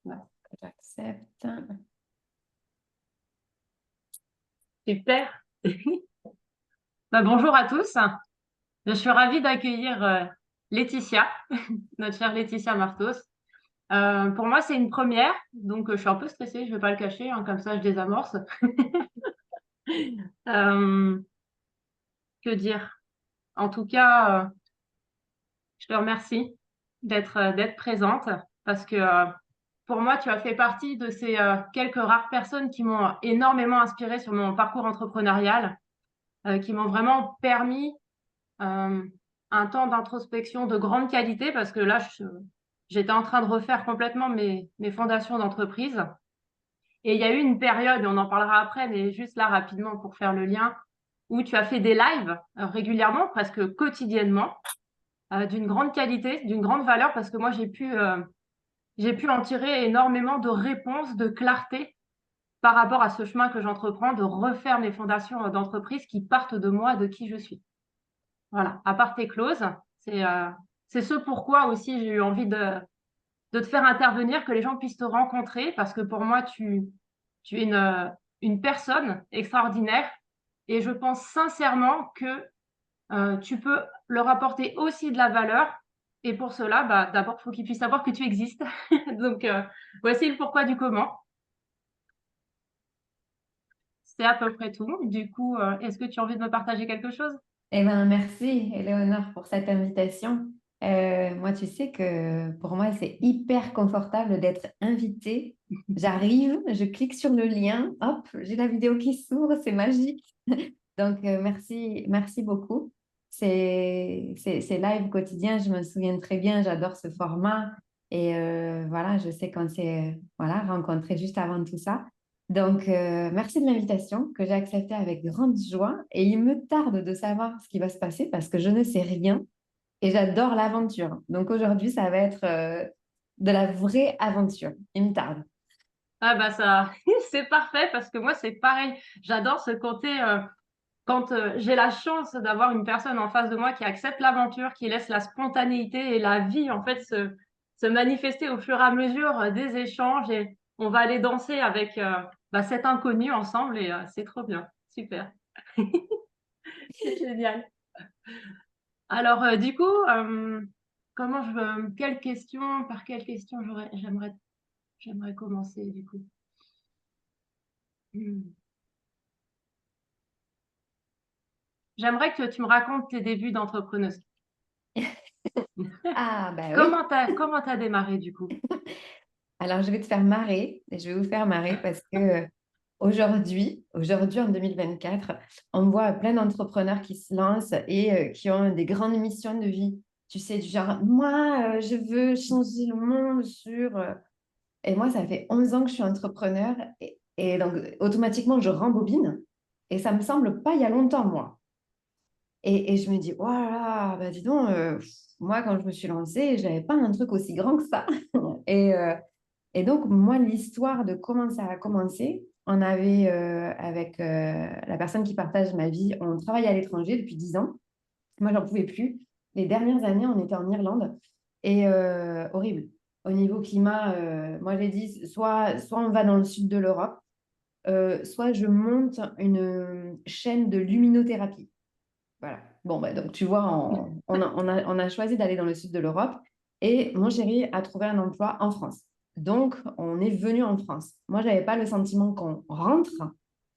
Ouais, j'accepte. Super. Bonjour à tous. Je suis ravie d'accueillir Laetitia, notre chère Laetitia Martos. Pour moi, c'est une première, donc je suis un peu stressée, je ne vais pas le cacher, hein, comme ça je désamorce. Euh, que dire? En tout cas, je te remercie d'être présente parce que pour moi, tu as fait partie de ces quelques rares personnes qui m'ont énormément inspirée sur mon parcours entrepreneurial, qui m'ont vraiment permis euh, un temps d'introspection de grande qualité parce que là, j'étais en train de refaire complètement mes fondations d'entreprise. Et il y a eu une période, et on en parlera après, mais juste là rapidement pour faire le lien, où tu as fait des lives régulièrement, presque quotidiennement, d'une grande qualité, d'une grande valeur, parce que moi, j'ai pu en tirer énormément de réponses, de clarté par rapport à ce chemin que j'entreprends, de refaire mes fondations d'entreprise qui partent de moi, de qui je suis. Voilà, à part tes clauses, c'est ce pourquoi aussi j'ai eu envie de te faire intervenir, que les gens puissent te rencontrer, parce que pour moi, tu es une personne extraordinaire et je pense sincèrement que tu peux leur apporter aussi de la valeur. Et pour cela, d'abord, il faut qu'ils puissent savoir que tu existes. Donc, voici le pourquoi du comment. C'est à peu près tout. Du coup, est-ce que tu as envie de me partager quelque chose? Eh bien, merci, Éléonore, pour cette invitation. Moi, tu sais que pour moi, c'est hyper confortable d'être invitée. J'arrive, je clique sur le lien, hop, j'ai la vidéo qui s'ouvre, c'est magique. Donc, merci, merci beaucoup. C'est live quotidien, je me souviens très bien, j'adore ce format. Et voilà, je sais qu'on s'est voilà, rencontrés juste avant tout ça. Donc, merci de l'invitation que j'ai acceptée avec grande joie. Et il me tarde de savoir ce qui va se passer parce que je ne sais rien et j'adore l'aventure. Donc, aujourd'hui, ça va être de la vraie aventure. Il me tarde. Ah bah ça, c'est parfait parce que moi, c'est pareil. J'adore ce côté, quand j'ai la chance d'avoir une personne en face de moi qui accepte l'aventure, qui laisse la spontanéité et la vie en fait se manifester au fur et à mesure des échanges et on va aller danser avec cet inconnu ensemble et c'est trop bien, super, c'est génial. Alors du coup, par quelle question j'aimerais commencer du coup. Hmm. J'aimerais que tu me racontes tes débuts d'entrepreneuse. Ah, bah oui. Comment t'as démarré du coup? Alors, je vais te faire marrer et je vais vous faire marrer parce que aujourd'hui, en 2024, on voit plein d'entrepreneurs qui se lancent et qui ont des grandes missions de vie. Tu sais, du genre, moi, je veux changer le monde sur... Et moi, ça fait 11 ans que je suis entrepreneur et donc automatiquement, je rembobine et ça me semble pas il y a longtemps, moi. Et je me dis, voilà, bah dis donc, moi, quand je me suis lancée, je n'avais pas un truc aussi grand que ça. Et, euh, et donc, moi, l'histoire de comment ça a commencé, on avait, avec la personne qui partage ma vie, on travaille à l'étranger depuis 10 ans. Moi, j'en pouvais plus. Les dernières années, on était en Irlande et horrible. Au niveau climat, moi, j'ai dit, soit on va dans le sud de l'Europe, soit je monte une chaîne de luminothérapie. Voilà. Bon, bah, donc tu vois, on a choisi d'aller dans le sud de l'Europe et mon chéri a trouvé un emploi en France. Donc, on est venu en France. Moi, je n'avais pas le sentiment qu'on rentre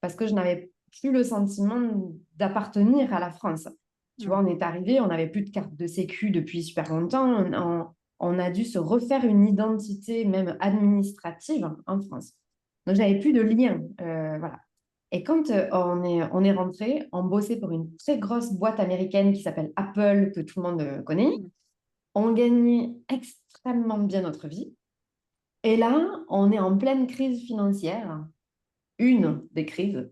parce que je n'avais plus le sentiment d'appartenir à la France. Tu vois, on est arrivé, on n'avait plus de carte de sécu depuis super longtemps. On a dû se refaire une identité même administrative en France. Donc, j'avais plus de lien. Voilà. Et quand on est rentré, on bossait pour une très grosse boîte américaine qui s'appelle Apple, que tout le monde connaît. On gagnait extrêmement bien notre vie. Et là, on est en pleine crise financière, une des crises.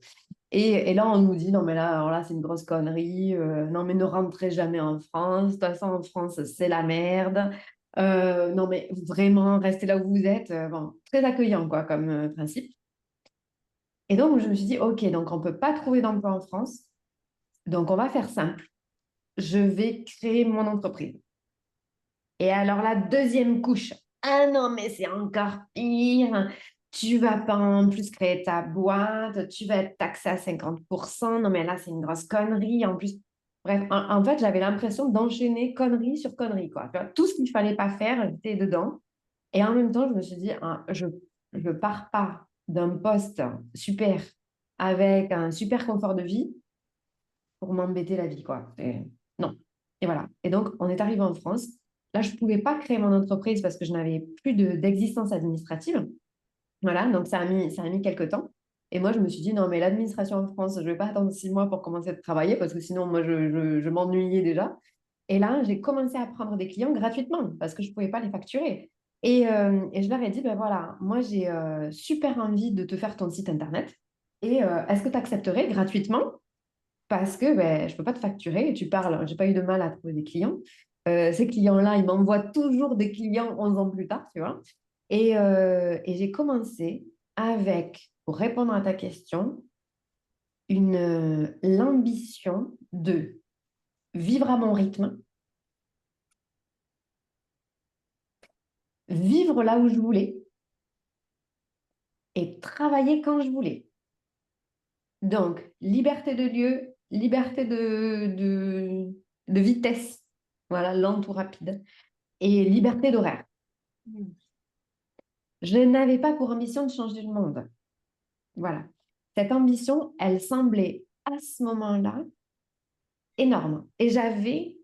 Et là, on nous dit, non, mais là, alors là, c'est une grosse connerie. Non, mais ne rentrez jamais en France. De toute façon, en France, c'est la merde. Non, mais vraiment, restez là où vous êtes. Bon, très accueillant, quoi, comme principe. Et donc, je me suis dit, OK, donc on ne peut pas trouver d'emploi en France. Donc, on va faire simple. Je vais créer mon entreprise. Et alors, la deuxième couche. ah non, mais c'est encore pire. Tu vas pas en plus créer ta boîte, tu vas être taxé à 50%. Non, mais là, c'est une grosse connerie. En plus, bref, en fait, j'avais l'impression d'enchaîner connerie sur connerie, quoi. Tu vois, tout ce qu'il fallait pas faire, j'étais dedans. Et en même temps, je me suis dit, ah, je pars pas d'un poste super avec un super confort de vie pour m'embêter la vie, quoi. Non. Et voilà. Et donc, on est arrivé en France. Là, je ne pouvais pas créer mon entreprise parce que je n'avais plus d'existence administrative. Voilà, donc ça a mis quelques temps. Et moi, je me suis dit, non, mais l'administration en France, je ne vais pas attendre 6 mois pour commencer à travailler parce que sinon, moi, je m'ennuyais déjà. Et là, j'ai commencé à prendre des clients gratuitement parce que je ne pouvais pas les facturer. Et je leur ai dit, ben voilà, moi, j'ai super envie de te faire ton site internet. Et est-ce que tu accepterais gratuitement parce que ben, je ne peux pas te facturer et tu parles, j'ai pas eu de mal à trouver des clients. Ces clients-là, ils m'envoient toujours des clients 11 ans plus tard, tu vois. Et j'ai commencé avec, pour répondre à ta question, l'ambition de vivre à mon rythme, vivre là où je voulais et travailler quand je voulais. Donc, liberté de lieu, liberté de vitesse, voilà, lente ou rapide, et liberté d'horaire. Mm. Je n'avais pas pour ambition de changer le monde. Voilà. Cette ambition, elle semblait à ce moment-là énorme. Et j'avais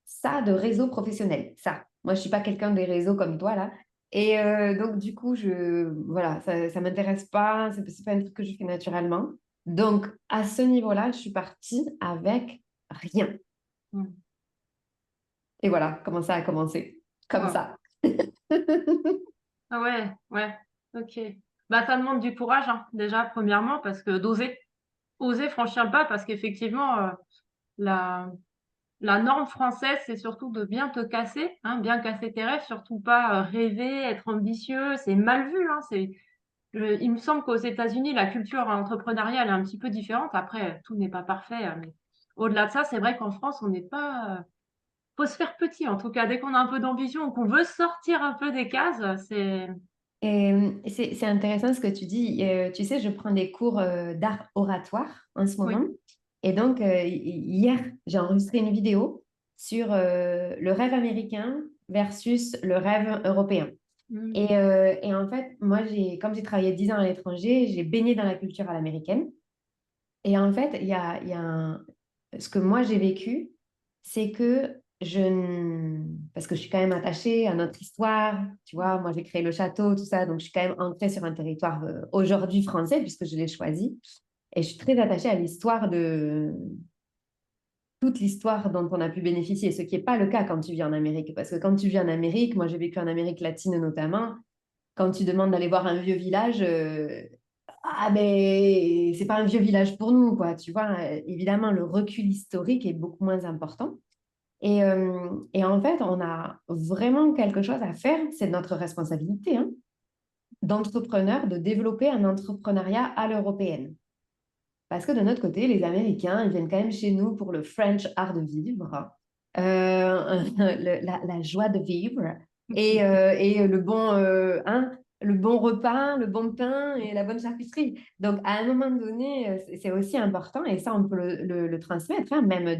ça de réseau professionnel. Ça. Moi, je ne suis pas quelqu'un des réseaux comme toi, là. Et donc, du coup, voilà, ça ne m'intéresse pas. Ce n'est pas un truc que je fais naturellement. Donc, à ce niveau-là, je suis partie avec rien. Mm. Et voilà comment ça a commencé. Comme Wow. ça. Ah ouais, ouais, ok. Bah, ça demande du courage, hein, déjà, premièrement, parce que oser franchir le pas, parce qu'effectivement, la, la norme française, c'est surtout de bien te casser, hein, bien casser tes rêves, surtout pas rêver, être ambitieux, c'est mal vu, hein, il me semble qu'aux États-Unis, la culture entrepreneuriale est un petit peu différente. Après, tout n'est pas parfait, mais au-delà de ça, c'est vrai qu'en France, on n'est pas, faut se faire petit, en tout cas, dès qu'on a un peu d'ambition ou qu'on veut sortir un peu des cases, c'est, Et c'est intéressant ce que tu dis. Tu sais, je prends des cours d'art oratoire en ce moment. oui. Et donc, hier, j'ai enregistré une vidéo sur le rêve américain versus le rêve européen. Mm. Et en fait, moi, comme j'ai travaillé 10 ans à l'étranger, j'ai baigné dans la culture à l'américaine. Et en fait, ce que moi j'ai vécu, c'est que parce que je suis quand même attachée à notre histoire, tu vois, moi j'ai créé le château, tout ça, donc je suis quand même ancrée sur un territoire aujourd'hui français puisque je l'ai choisi. Et je suis très attachée à l'histoire toute l'histoire dont on a pu bénéficier, ce qui n'est pas le cas quand tu vis en Amérique. Parce que quand tu vis en Amérique, moi j'ai vécu en Amérique latine notamment, quand tu demandes d'aller voir un vieux village, ah ben c'est pas un vieux village pour nous, quoi. Tu vois, évidemment, le recul historique est beaucoup moins important. Et en fait, on a vraiment quelque chose à faire, c'est notre responsabilité, hein, d'entrepreneur, de développer un entrepreneuriat à l'européenne. Parce que de notre côté, les Américains, ils viennent quand même chez nous pour le French art de vivre, la joie de vivre et le bon repas, le bon pain et la bonne charcuterie. Donc, à un moment donné, c'est aussi important et ça, on peut le transmettre, hein, même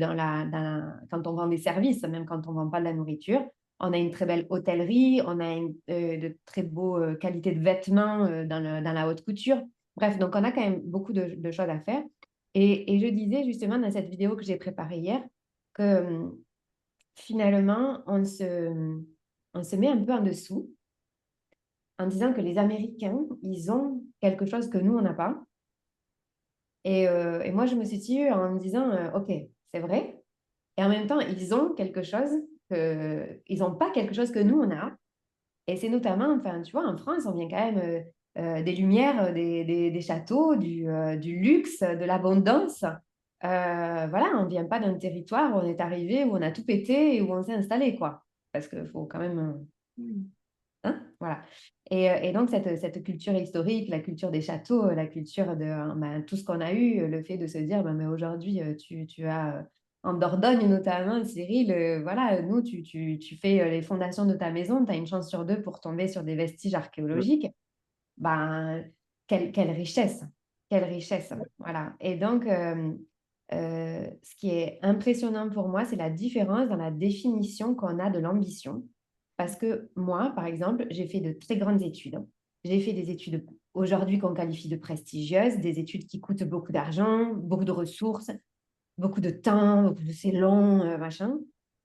quand on vend des services, même quand on ne vend pas de la nourriture. On a une très belle hôtellerie, on a de très beaux qualités de vêtements dans la haute couture. Bref, donc on a quand même beaucoup de choses à faire. Et je disais justement dans cette vidéo que j'ai préparée hier que finalement, on se met un peu en dessous en disant que les Américains, ils ont quelque chose que nous, on n'a pas. Et moi, je me suis dit en me disant, OK, c'est vrai. Et en même temps, ils ont quelque chose ils n'ont pas quelque chose que nous, on a. Et c'est notamment, enfin, tu vois, en France, on vient quand même des lumières, des châteaux, du luxe, de l'abondance. Voilà, on ne vient pas d'un territoire où on est arrivé, où on a tout pété et où on s'est installé, quoi. Parce qu'il faut quand même, Mm. hein, voilà. Et donc, cette culture historique, la culture des châteaux, la culture de ben, tout ce qu'on a eu, le fait de se dire, ben, mais aujourd'hui, tu as en Dordogne notamment, Cyril, voilà, nous, tu fais les fondations de ta maison, tu as une chance sur deux pour tomber sur des vestiges archéologiques. Ben, quelle richesse, quelle richesse. Voilà. Et donc, ce qui est impressionnant pour moi, c'est la différence dans la définition qu'on a de l'ambition. Parce que moi, par exemple, j'ai fait de très grandes études. J'ai fait des études aujourd'hui qu'on qualifie de prestigieuses, des études qui coûtent beaucoup d'argent, beaucoup de ressources, beaucoup de temps, c'est long, machin.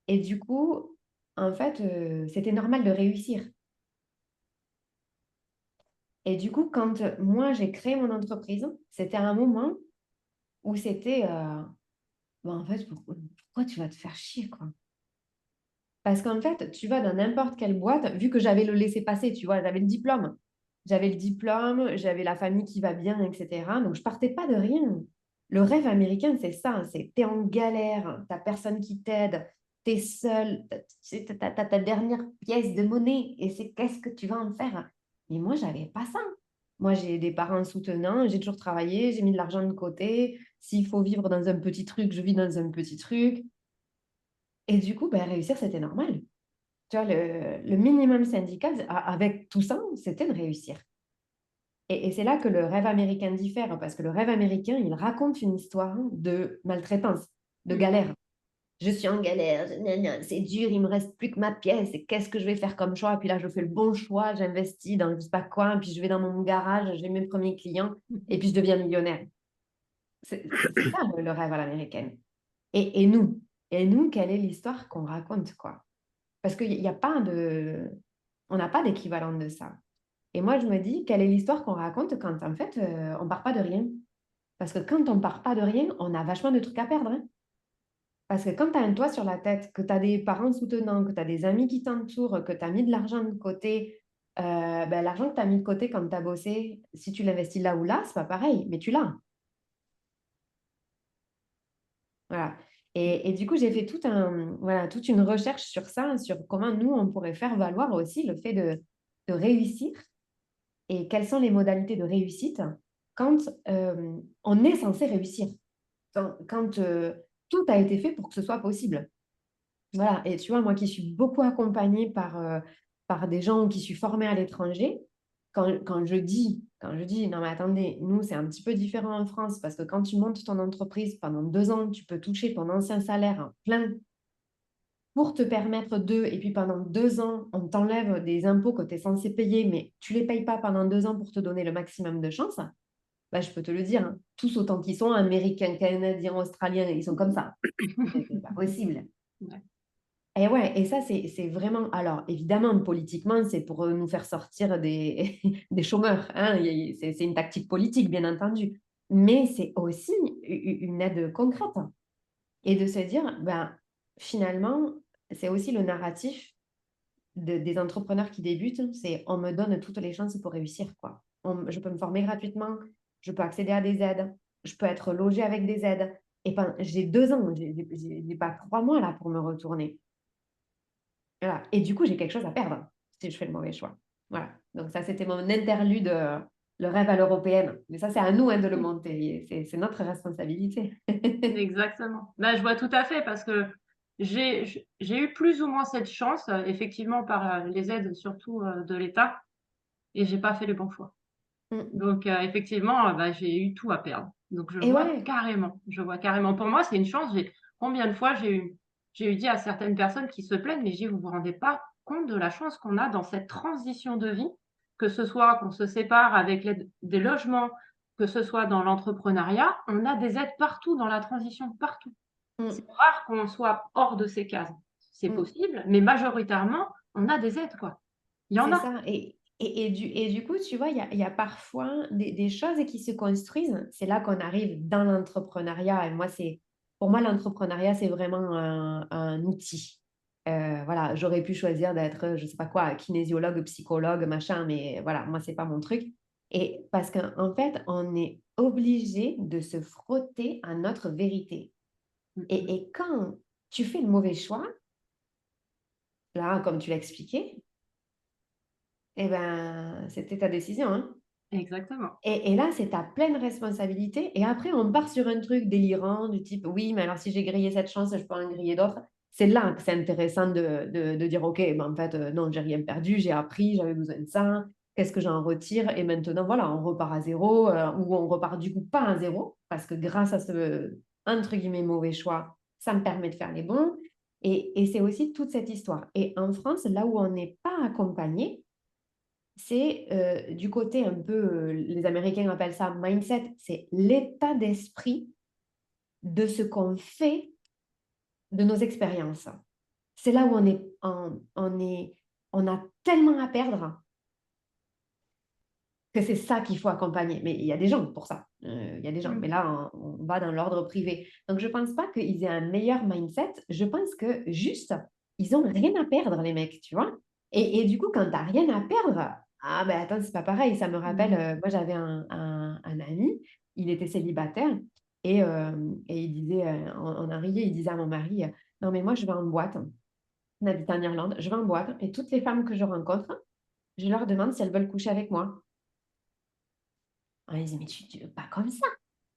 Et du coup, en fait, c'était normal de réussir. Et du coup, quand moi, j'ai créé mon entreprise, c'était un moment où c'était, ben, en fait, pourquoi tu vas te faire chier, quoi? Parce qu'en fait, tu vas dans n'importe quelle boîte, vu que j'avais le laissez-passer, tu vois, j'avais le diplôme. J'avais le diplôme, j'avais la famille qui va bien, etc. Donc, je partais pas de rien. Le rêve américain, c'est ça, c'est t'es en galère, t'as personne qui t'aide, t'es seul, t'as ta dernière pièce de monnaie et c'est qu'est-ce que tu vas en faire? Mais moi, j'avais pas ça. Moi, j'ai des parents soutenants, j'ai toujours travaillé, j'ai mis de l'argent de côté. S'il faut vivre dans un petit truc, je vis dans un petit truc. Et du coup, ben, réussir, c'était normal. Tu vois, le minimum syndical, avec tout ça, c'était de réussir. Et c'est là que le rêve américain diffère, parce que le rêve américain, il raconte une histoire de maltraitance, de Mm. galère. Je suis en galère, c'est dur, il me reste plus que ma pièce, et qu'est-ce que je vais faire comme choix? Et puis là, je fais le bon choix, j'investis dans je sais pas quoi, et puis je vais dans mon garage, j'ai mes premiers clients, et puis je deviens millionnaire. C'est ça le rêve à l'américaine. Et nous, quelle est l'histoire qu'on raconte, quoi? Parce qu'il n'y a pas de... On n'a pas d'équivalent de ça. Et moi, je me dis, quelle est l'histoire qu'on raconte quand, en fait, on part pas de rien? Parce que quand on part pas de rien, on a vachement de trucs à perdre, hein. Parce que quand tu as un toit sur la tête, que tu as des parents soutenants, que tu as des amis qui t'entourent, que tu as mis de l'argent de côté, ben, l'argent que tu as mis de côté quand tu as bossé, si tu l'investis là ou là, c'est pas pareil, mais tu l'as. Voilà. Et du coup, j'ai fait voilà, toute une recherche sur ça, sur comment nous, on pourrait faire valoir aussi le fait de réussir et quelles sont les modalités de réussite quand on est censé réussir, quand tout a été fait pour que ce soit possible. Voilà. Et tu vois, moi qui suis beaucoup accompagnée par des gens qui suis formés à l'étranger, quand je dis, non mais attendez, nous c'est un petit peu différent en France parce que quand tu montes ton entreprise pendant 2 ans, tu peux toucher ton ancien salaire en plein pour te permettre et puis pendant 2 ans, on t'enlève des impôts que tu es censé payer, mais tu ne les payes pas pendant 2 ans pour te donner le maximum de chance. Bah, je peux te le dire, hein, tous autant qu'ils sont, américains, canadiens, australiens, ils sont comme ça. C'est pas possible. Ouais. Et ouais, et ça, c'est vraiment. Alors, évidemment, politiquement, c'est pour nous faire sortir des chômeurs, hein. C'est une tactique politique, bien entendu. Mais c'est aussi une aide concrète. Et de se dire, ben, finalement, c'est aussi le narratif des entrepreneurs qui débutent, c'est on me donne toutes les chances pour réussir, quoi. Je peux me former gratuitement, je peux accéder à des aides, je peux être logé avec des aides. Et ben, j'ai 2 ans, j'ai pas 3 mois là pour me retourner. Voilà. Et du coup, j'ai quelque chose à perdre si je fais le mauvais choix. Voilà. Donc ça, c'était mon interlude, le rêve à l'européenne. Mais ça, c'est à nous hein, de le monter. C'est notre responsabilité. Exactement. Bah, je vois tout à fait parce que j'ai eu plus ou moins cette chance, effectivement, par les aides surtout de l'État, et j'ai pas fait les bons choix. Mm. Donc, effectivement, bah, j'ai eu tout à perdre. Donc, Et ouais, je vois carrément. Pour moi, c'est une chance. Combien de fois j'ai eu dit à certaines personnes qui se plaignent, mais vous vous rendez pas compte de la chance qu'on a dans cette transition de vie, que ce soit qu'on se sépare avec l'aide des logements, que ce soit dans l'entrepreneuriat, on a des aides partout dans la transition, partout. C'est mm, rare qu'on soit hors de ces cases. C'est mm. possible, mais majoritairement, on a des aides, quoi. Il y en C'est a. ça. Et du coup, tu vois, il y a parfois des choses qui se construisent. C'est là qu'on arrive dans l'entrepreneuriat. Et moi, pour moi, l'entrepreneuriat, c'est vraiment un outil. Voilà, j'aurais pu choisir d'être, je sais pas quoi, kinésiologue, psychologue, machin, mais voilà, moi, c'est pas mon truc. Et parce qu'en fait, on est obligé de se frotter à notre vérité. Mmh mh. Et quand tu fais le mauvais choix, là, comme tu l'as expliqué, eh ben, c'était ta décision, hein. Exactement. Et là, c'est ta pleine responsabilité. Et après, on part sur un truc délirant du type, oui, mais alors si j'ai grillé cette chance, je peux en griller d'autres. C'est là que c'est intéressant de dire, OK, ben en fait, non, j'ai rien perdu, j'ai appris, j'avais besoin de ça. Qu'est-ce que j'en retire? Et maintenant, voilà, on repart à zéro, ou on repart du coup pas à zéro, parce que grâce à ce, entre guillemets, mauvais choix, ça me permet de faire les bons. Et c'est aussi toute cette histoire. Et en France, là où on n'est pas accompagné, c'est du côté un peu, les Américains appellent ça mindset, c'est l'état d'esprit de ce qu'on fait de nos expériences. C'est là où on a tellement à perdre que c'est ça qu'il faut accompagner. Mais il y a des gens pour ça. Il y a des gens. Mais Mm. là, on va dans l'ordre privé. Donc, je ne pense pas qu'ils aient un meilleur mindset. Je pense que juste, ils n'ont rien à perdre, les mecs, tu vois. Et du coup, quand tu n'as rien à perdre, ah ben attends, c'est pas pareil. Ça me rappelle, Mm. moi, j'avais un ami, il était célibataire et il disait, on a riait, il disait à mon mari, non, mais moi, je vais en boîte. On habite en Irlande, je vais en boîte et toutes les femmes que je rencontre, je leur demande si elles veulent coucher avec moi. On lui disait, mais tu veux pas comme ça.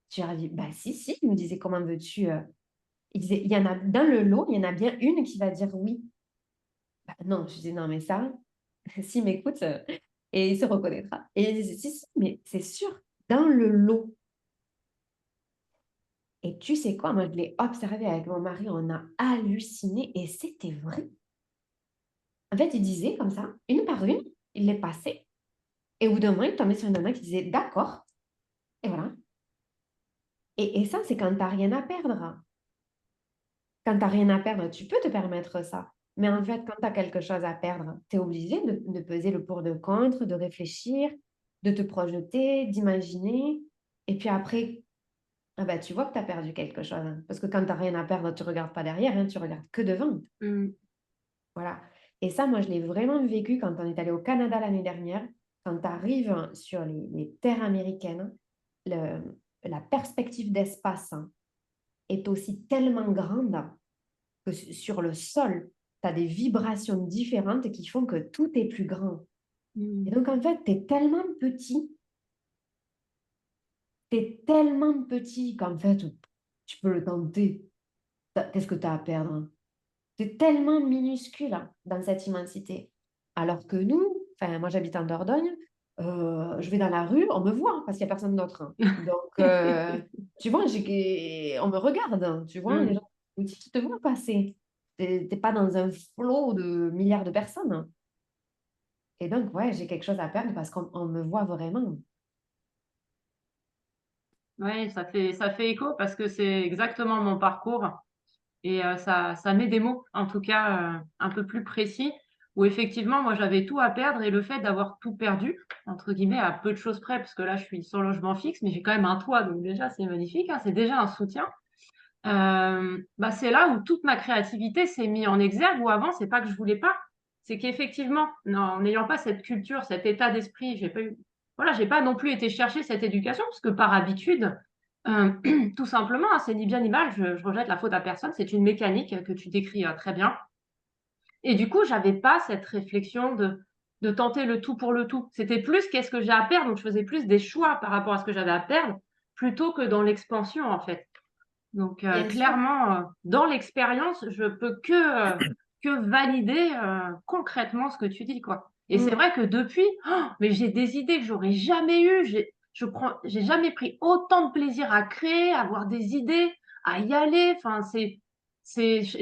Tu leur dis, bah si, si. Il me disait, comment veux-tu Il disait, il y en a dans le lot, il y en a bien une qui va dire oui. Bah, non, je disais, non, mais ça, s'il m'écoute, et il se reconnaîtra. Et il disait, si, si, mais c'est sûr, dans le lot. Et tu sais quoi, moi, je l'ai observé avec mon mari, on a halluciné et c'était vrai. En fait, il disait comme ça, une par une, il les passait. Et au bout d'un moment, il tombait sur une nana qui disait, d'accord. Et voilà. Et ça, c'est quand tu n'as rien à perdre. Quand tu n'as rien à perdre, tu peux te permettre ça. Mais en fait, quand tu as quelque chose à perdre, tu es obligé de peser le pour, le contre, de réfléchir, de te projeter, d'imaginer. Et puis après, ah bah, tu vois que tu as perdu quelque chose, hein. Parce que quand tu n'as rien à perdre, tu ne regardes pas derrière, hein, tu regardes que devant. Mm. Voilà. Et ça, moi, je l'ai vraiment vécu quand on est allé au Canada l'année dernière. Quand tu arrives sur les terres américaines, la perspective d'espace, hein, est aussi tellement grande que sur le sol, tu as des vibrations différentes qui font que tout est plus grand. Et Mm. donc, en fait, tu es tellement petit qu'en fait, tu peux le tenter. Qu'est-ce que tu as à perdre? Tu es tellement minuscule, hein, dans cette immensité. Alors que nous, enfin, moi j'habite en Dordogne, je vais dans la rue, on me voit parce qu'il n'y a personne d'autre, hein. Donc, tu vois, on me regarde, hein, tu vois, les Mm. gens qui te voient passer. Tu n'es pas dans un flot de milliards de personnes, hein. Et donc, ouais, j'ai quelque chose à perdre parce qu'on me voit vraiment. Ouais, ça fait écho parce que c'est exactement mon parcours et ça met des mots, en tout cas, un peu plus précis, où effectivement, moi, j'avais tout à perdre et le fait d'avoir «tout perdu», entre guillemets, à peu de choses près, parce que là, je suis sans logement fixe, mais j'ai quand même un toit, donc déjà, c'est magnifique, hein, c'est déjà un soutien. Bah, c'est là où toute ma créativité s'est mise en exergue, où avant, c'est pas que je voulais pas, c'est qu'effectivement, en n'ayant pas cette culture, cet état d'esprit, j'ai pas eu voilà, j'ai pas non plus été chercher cette éducation parce que par habitude, tout simplement, hein, c'est ni bien ni mal, je rejette la faute à personne, c'est une mécanique que tu décris, très bien et du coup, j'avais pas cette réflexion de tenter le tout pour le tout. C'était plus: «Qu'est-ce que j'ai à perdre?» donc je faisais plus des choix par rapport à ce que j'avais à perdre, plutôt que dans l'expansion, en fait. Donc Bien sûr. clairement, dans l'expérience, je peux que valider, concrètement ce que tu dis, quoi. Et c'est Mm. vrai que depuis, mais j'ai des idées que j'aurais jamais eues. J'ai jamais pris autant de plaisir à créer, à avoir des idées, à y aller. Enfin, j'ai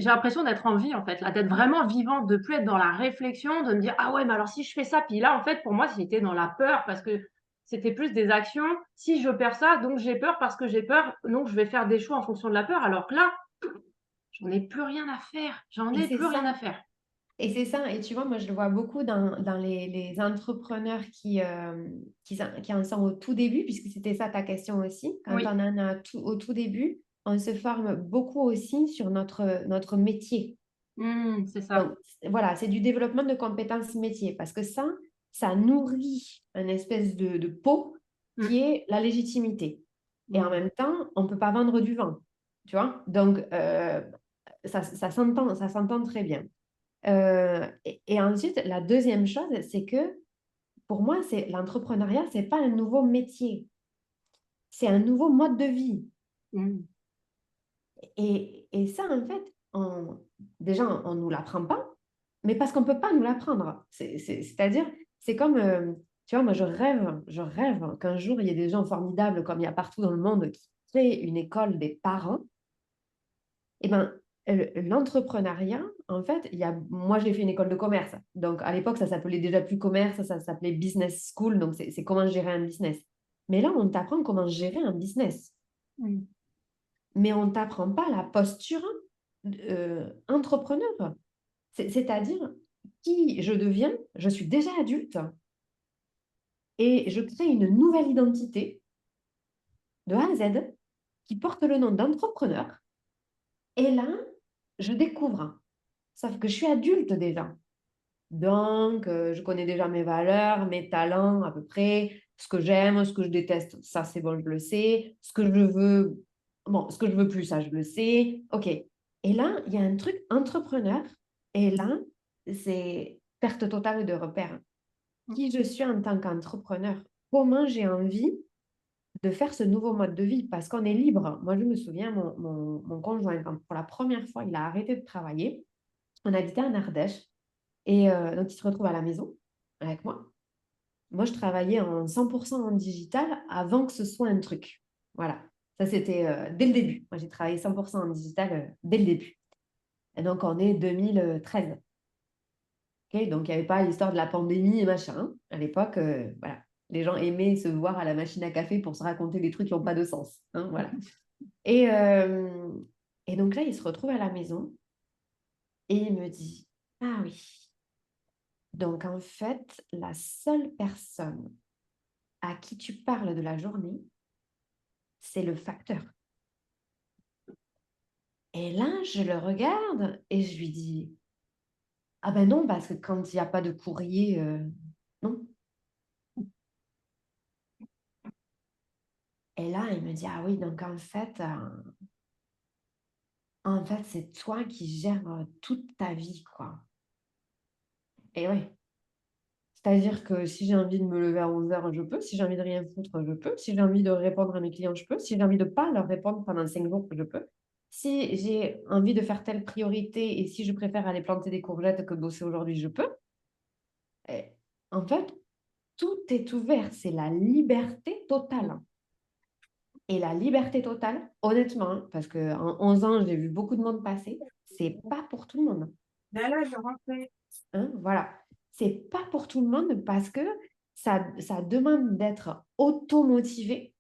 l'impression d'être en vie, en fait, là, d'être vraiment vivante, de plus être dans la réflexion, de me dire: «Ah ouais, mais alors si je fais ça?» puis là, en fait, pour moi, j'étais dans la peur parce que c'était plus des actions. Si je perds ça, donc j'ai peur parce que j'ai peur, donc je vais faire des choix en fonction de la peur. Alors que là, j'en ai plus rien à faire. J'en Et ai c'est plus rien ça. à faire. Et c'est ça, et tu vois, moi je le vois beaucoup dans les entrepreneurs qui en sont au tout début, puisque c'était ça ta question aussi. Quand Oui, on en a au tout début, on se forme beaucoup aussi sur notre métier. c'est ça. Donc voilà, c'est du développement de compétences métiers, parce que ça nourrit une espèce de pot Mmh, qui est la légitimité. Et en mmh, même temps, on ne peut pas vendre du vent, tu vois. Donc, ça s'entend très bien. Et ensuite, la deuxième chose, c'est que pour moi, l'entrepreneuriat, c'est pas un nouveau métier, c'est un nouveau mode de vie. Mm. Et ça, en fait, déjà, on ne nous l'apprend pas, mais parce qu'on ne peut pas nous l'apprendre. C'est-à-dire, c'est comme, tu vois, moi, je rêve qu'un jour, il y ait des gens formidables comme il y a partout dans le monde qui créent une école des parents. Eh ben, l'entrepreneuriat, en fait, moi, j'ai fait une école de commerce. Donc, à l'époque, ça s'appelait déjà plus commerce, ça s'appelait business school. Donc, c'est comment gérer un business. Mais là, on t'apprend comment gérer un business. Mm. Mais on ne t'apprend pas la posture entrepreneur. C'est-à-dire, qui je deviens, je suis déjà adulte et je crée une nouvelle identité de A à Z qui porte le nom d'entrepreneur. Et là, je découvre, sauf que je suis adulte déjà. Donc, je connais déjà mes valeurs, mes talents à peu près, ce que j'aime, ce que je déteste, ça c'est bon, je le sais. Ce que je veux, bon, ce que je veux plus, ça je le sais. OK. Et là, il y a un truc entrepreneur. Et là, c'est perte totale de repères. Qui je suis en tant qu'entrepreneur? Comment j'ai envie de faire ce nouveau mode de vie? Parce qu'on est libre. Moi, je me souviens, mon conjoint, quand pour la première fois, il a arrêté de travailler. On habitait en Ardèche. Et donc, il se retrouve à la maison avec moi. Moi, je travaillais en 100% en digital avant que ce soit un truc. Voilà. Ça, c'était dès le début. Moi, j'ai travaillé 100% en digital dès le début. Et donc, on est 2013. Ok, donc, il n'y avait pas l'histoire de la pandémie et machin, hein. À l'époque, voilà. Les gens aimaient se voir à la machine à café pour se raconter des trucs qui n'ont pas de sens, hein, voilà. Et, euh, et donc là, il se retrouve à la maison et il me dit, ah oui, donc en fait, la seule personne à qui tu parles de la journée, c'est le facteur. Et là, je le regarde et je lui dis, ah ben non, parce que quand il n'y a pas de courrier, non. Et là, il me dit, ah oui, donc en fait, c'est toi qui gères toute ta vie, quoi. Et oui, c'est-à-dire que si j'ai envie de me lever à 11 heures, je peux. Si j'ai envie de rien foutre, je peux. Si j'ai envie de répondre à mes clients, je peux. Si j'ai envie de ne pas leur répondre pendant 5 jours, je peux. Si j'ai envie de faire telle priorité et si je préfère aller planter des courgettes que bosser aujourd'hui, je peux. Et en fait, tout est ouvert. C'est la liberté totale. Et la liberté totale, honnêtement, hein, parce qu'en 11 ans, j'ai vu beaucoup de monde passer, c'est pas pour tout le monde. Ben là, je rentrais. Hein, voilà. C'est pas pour tout le monde parce que ça demande d'être automotivé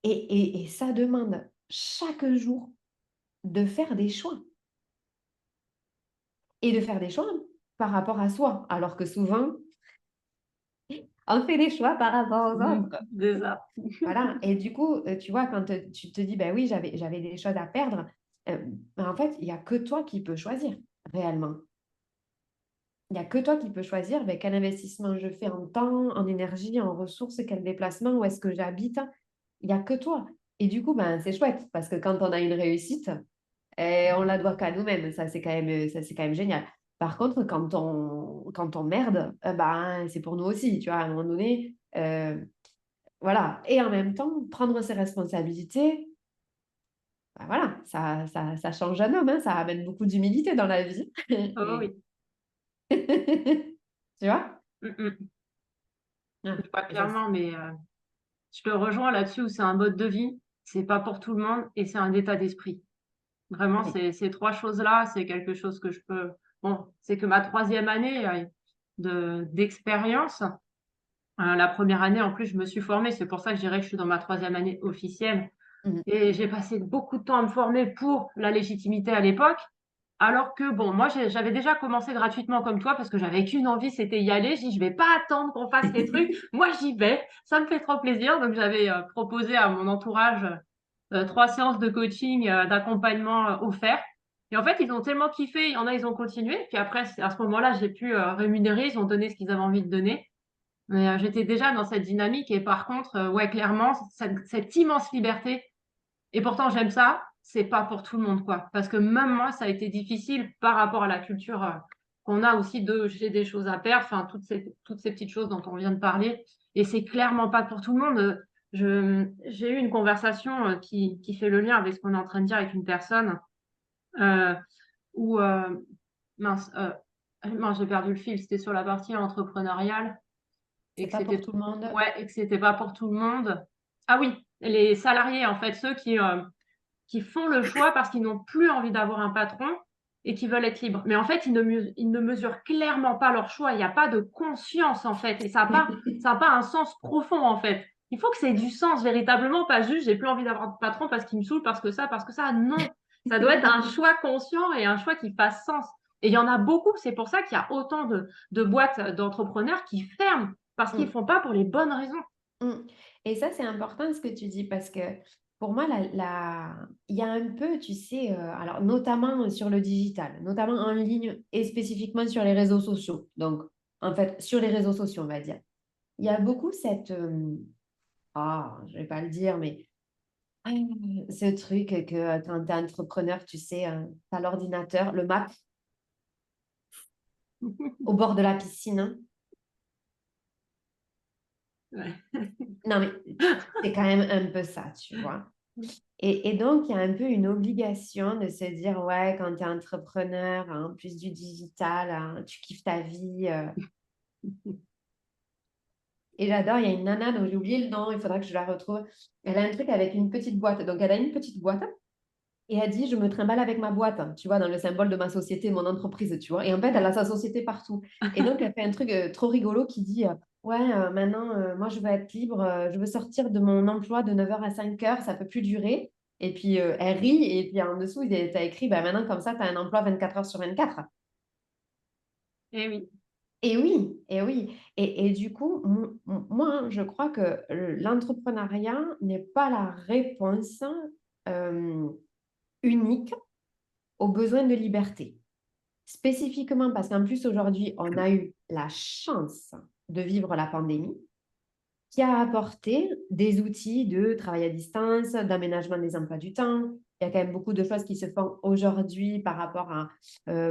et ça demande chaque jour de faire des choix. Et de faire des choix par rapport à soi. Alors que souvent, on fait des choix par rapport aux autres. Déjà. Voilà. Et du coup, tu vois, quand tu te dis, ben oui, j'avais des choses à perdre, ben en fait, il n'y a que toi qui peux choisir réellement. Il n'y a que toi qui peux choisir ben, quel investissement je fais en temps, en énergie, en ressources, quel déplacement, où est-ce que j'habite. Il n'y a que toi. Et du coup, ben, c'est chouette parce que quand on a une réussite, on la doit qu'à nous-mêmes. Ça, c'est quand même génial. Par contre, quand on merde, ben, c'est pour nous aussi. Tu vois, à un moment donné, voilà. Et en même temps, prendre ses responsabilités, ben, voilà, ça change un homme. Hein, ça amène beaucoup d'humilité dans la vie. Oh Et... oui. tu vois? Mm, mm. Ah, Je vois et ça, clairement, mais je te rejoins là-dessus où c'est un mode de vie, c'est pas pour tout le monde et c'est un état d'esprit. Vraiment, oui. ces trois choses-là, c'est quelque chose que je peux. Bon, c'est que ma troisième année d'expérience. La première année, en plus, je me suis formée. C'est pour ça que je dirais que je suis dans ma troisième année officielle. Mhm. Et j'ai passé beaucoup de temps à me former pour la légitimité à l'époque. Alors que, bon, moi, j'avais déjà commencé gratuitement comme toi parce que j'avais qu'une envie, c'était y aller. Je dis, je vais pas attendre qu'on fasse les trucs. Moi, j'y vais. Ça me fait trop plaisir. Donc, j'avais proposé à mon entourage 3 séances de coaching, d'accompagnement offertes. Et en fait, ils ont tellement kiffé. Il y en a, ils ont continué. Puis après, à ce moment-là, j'ai pu rémunérer. Ils ont donné ce qu'ils avaient envie de donner. Mais j'étais déjà dans cette dynamique. Et par contre, ouais, clairement, cette immense liberté et pourtant, j'aime ça. C'est pas pour tout le monde, quoi. Parce que même moi, ça a été difficile par rapport à la culture qu'on a aussi j'ai des choses à perdre, enfin, toutes ces petites choses dont on vient de parler. Et c'est clairement pas pour tout le monde. J'ai eu une conversation qui fait le lien avec ce qu'on est en train de dire avec une personne euh, où, mince, mince, j'ai perdu le fil, c'était sur la partie entrepreneuriale C'est et que pas pour c'était, tout le monde. ouais, et que c'était pas pour tout le monde. Ah oui, les salariés, en fait, ceux qui font le choix parce qu'ils n'ont plus envie d'avoir un patron et qui veulent être libres. Mais en fait, ils ne mesurent clairement pas leur choix. Il n'y a pas de conscience, en fait. Et ça a pas un sens profond, en fait. Il faut que ça ait du sens véritablement, pas juste j'ai plus envie d'avoir de patron parce qu'il me saoule, parce que ça. Non. Ça doit être un choix conscient et un choix qui fasse sens. Et il y en a beaucoup. C'est pour ça qu'il y a autant de boîtes d'entrepreneurs qui ferment parce qu'ils ne Mm. font pas pour les bonnes raisons. Mm. Et ça, c'est important ce que tu dis parce que pour moi, il y a un peu, tu sais, alors notamment sur le digital, notamment en ligne et spécifiquement sur les réseaux sociaux. Donc, en fait, sur les réseaux sociaux, on va dire. Il y a beaucoup cette, je vais pas le dire, mais ah, ce truc que quand tu es entrepreneur, tu sais, tu as l'ordinateur, le Mac au bord de la piscine, hein. Ouais. Non, mais c'est quand même un peu ça, tu vois. Et donc, il y a un peu une obligation de se dire, ouais, quand tu es entrepreneur, en plus du digital, hein, tu kiffes ta vie. Et j'adore, il y a une nana dont j'ai oublié le nom, il faudra que je la retrouve. Elle a un truc avec une petite boîte. Donc, elle a une petite boîte et elle dit, je me trimballe avec ma boîte, hein, tu vois, dans le symbole de ma société, mon entreprise, tu vois. Et en fait, elle a sa société partout. Et donc, elle fait un truc trop rigolo qui dit, ouais, maintenant, moi, je veux être libre, je veux sortir de mon emploi de 9h à 5h, ça peut plus durer. Et puis, elle rit, et puis en dessous, tu as écrit, bah, maintenant, comme ça, tu as un emploi 24 heures sur 24. Et oui. Et oui, et oui. Et du coup, moi, hein, je crois que l'entrepreneuriat n'est pas la réponse euh, unique aux besoins de liberté. Spécifiquement parce qu'en plus, aujourd'hui, on a eu la chance de vivre la pandémie qui a apporté des outils de travail à distance, d'aménagement des emplois du temps. Il y a quand même beaucoup de choses qui se font aujourd'hui par rapport à,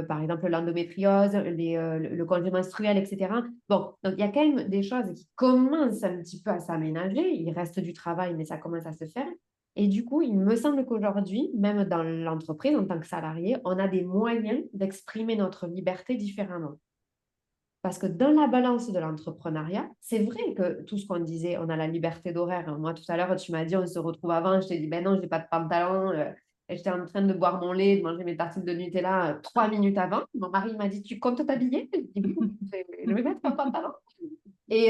par exemple, l'endométriose, le congé menstruel, etc. Bon, donc il y a quand même des choses qui commencent un petit peu à s'aménager. Il reste du travail, mais ça commence à se faire. Et du coup, il me semble qu'aujourd'hui, même dans l'entreprise, en tant que salarié, on a des moyens d'exprimer notre liberté différemment. Parce que dans la balance de l'entrepreneuriat, c'est vrai que tout ce qu'on disait, on a la liberté d'horaire. Moi, tout à l'heure, tu m'as dit, on se retrouve avant. Je t'ai dit, ben non, je n'ai pas de pantalon. Et j'étais en train de boire mon lait, de manger mes tartines de Nutella 3 minutes avant. Mon mari m'a dit, tu comptes t'habiller? Je dis, oui, je vais mettre un pantalon. Et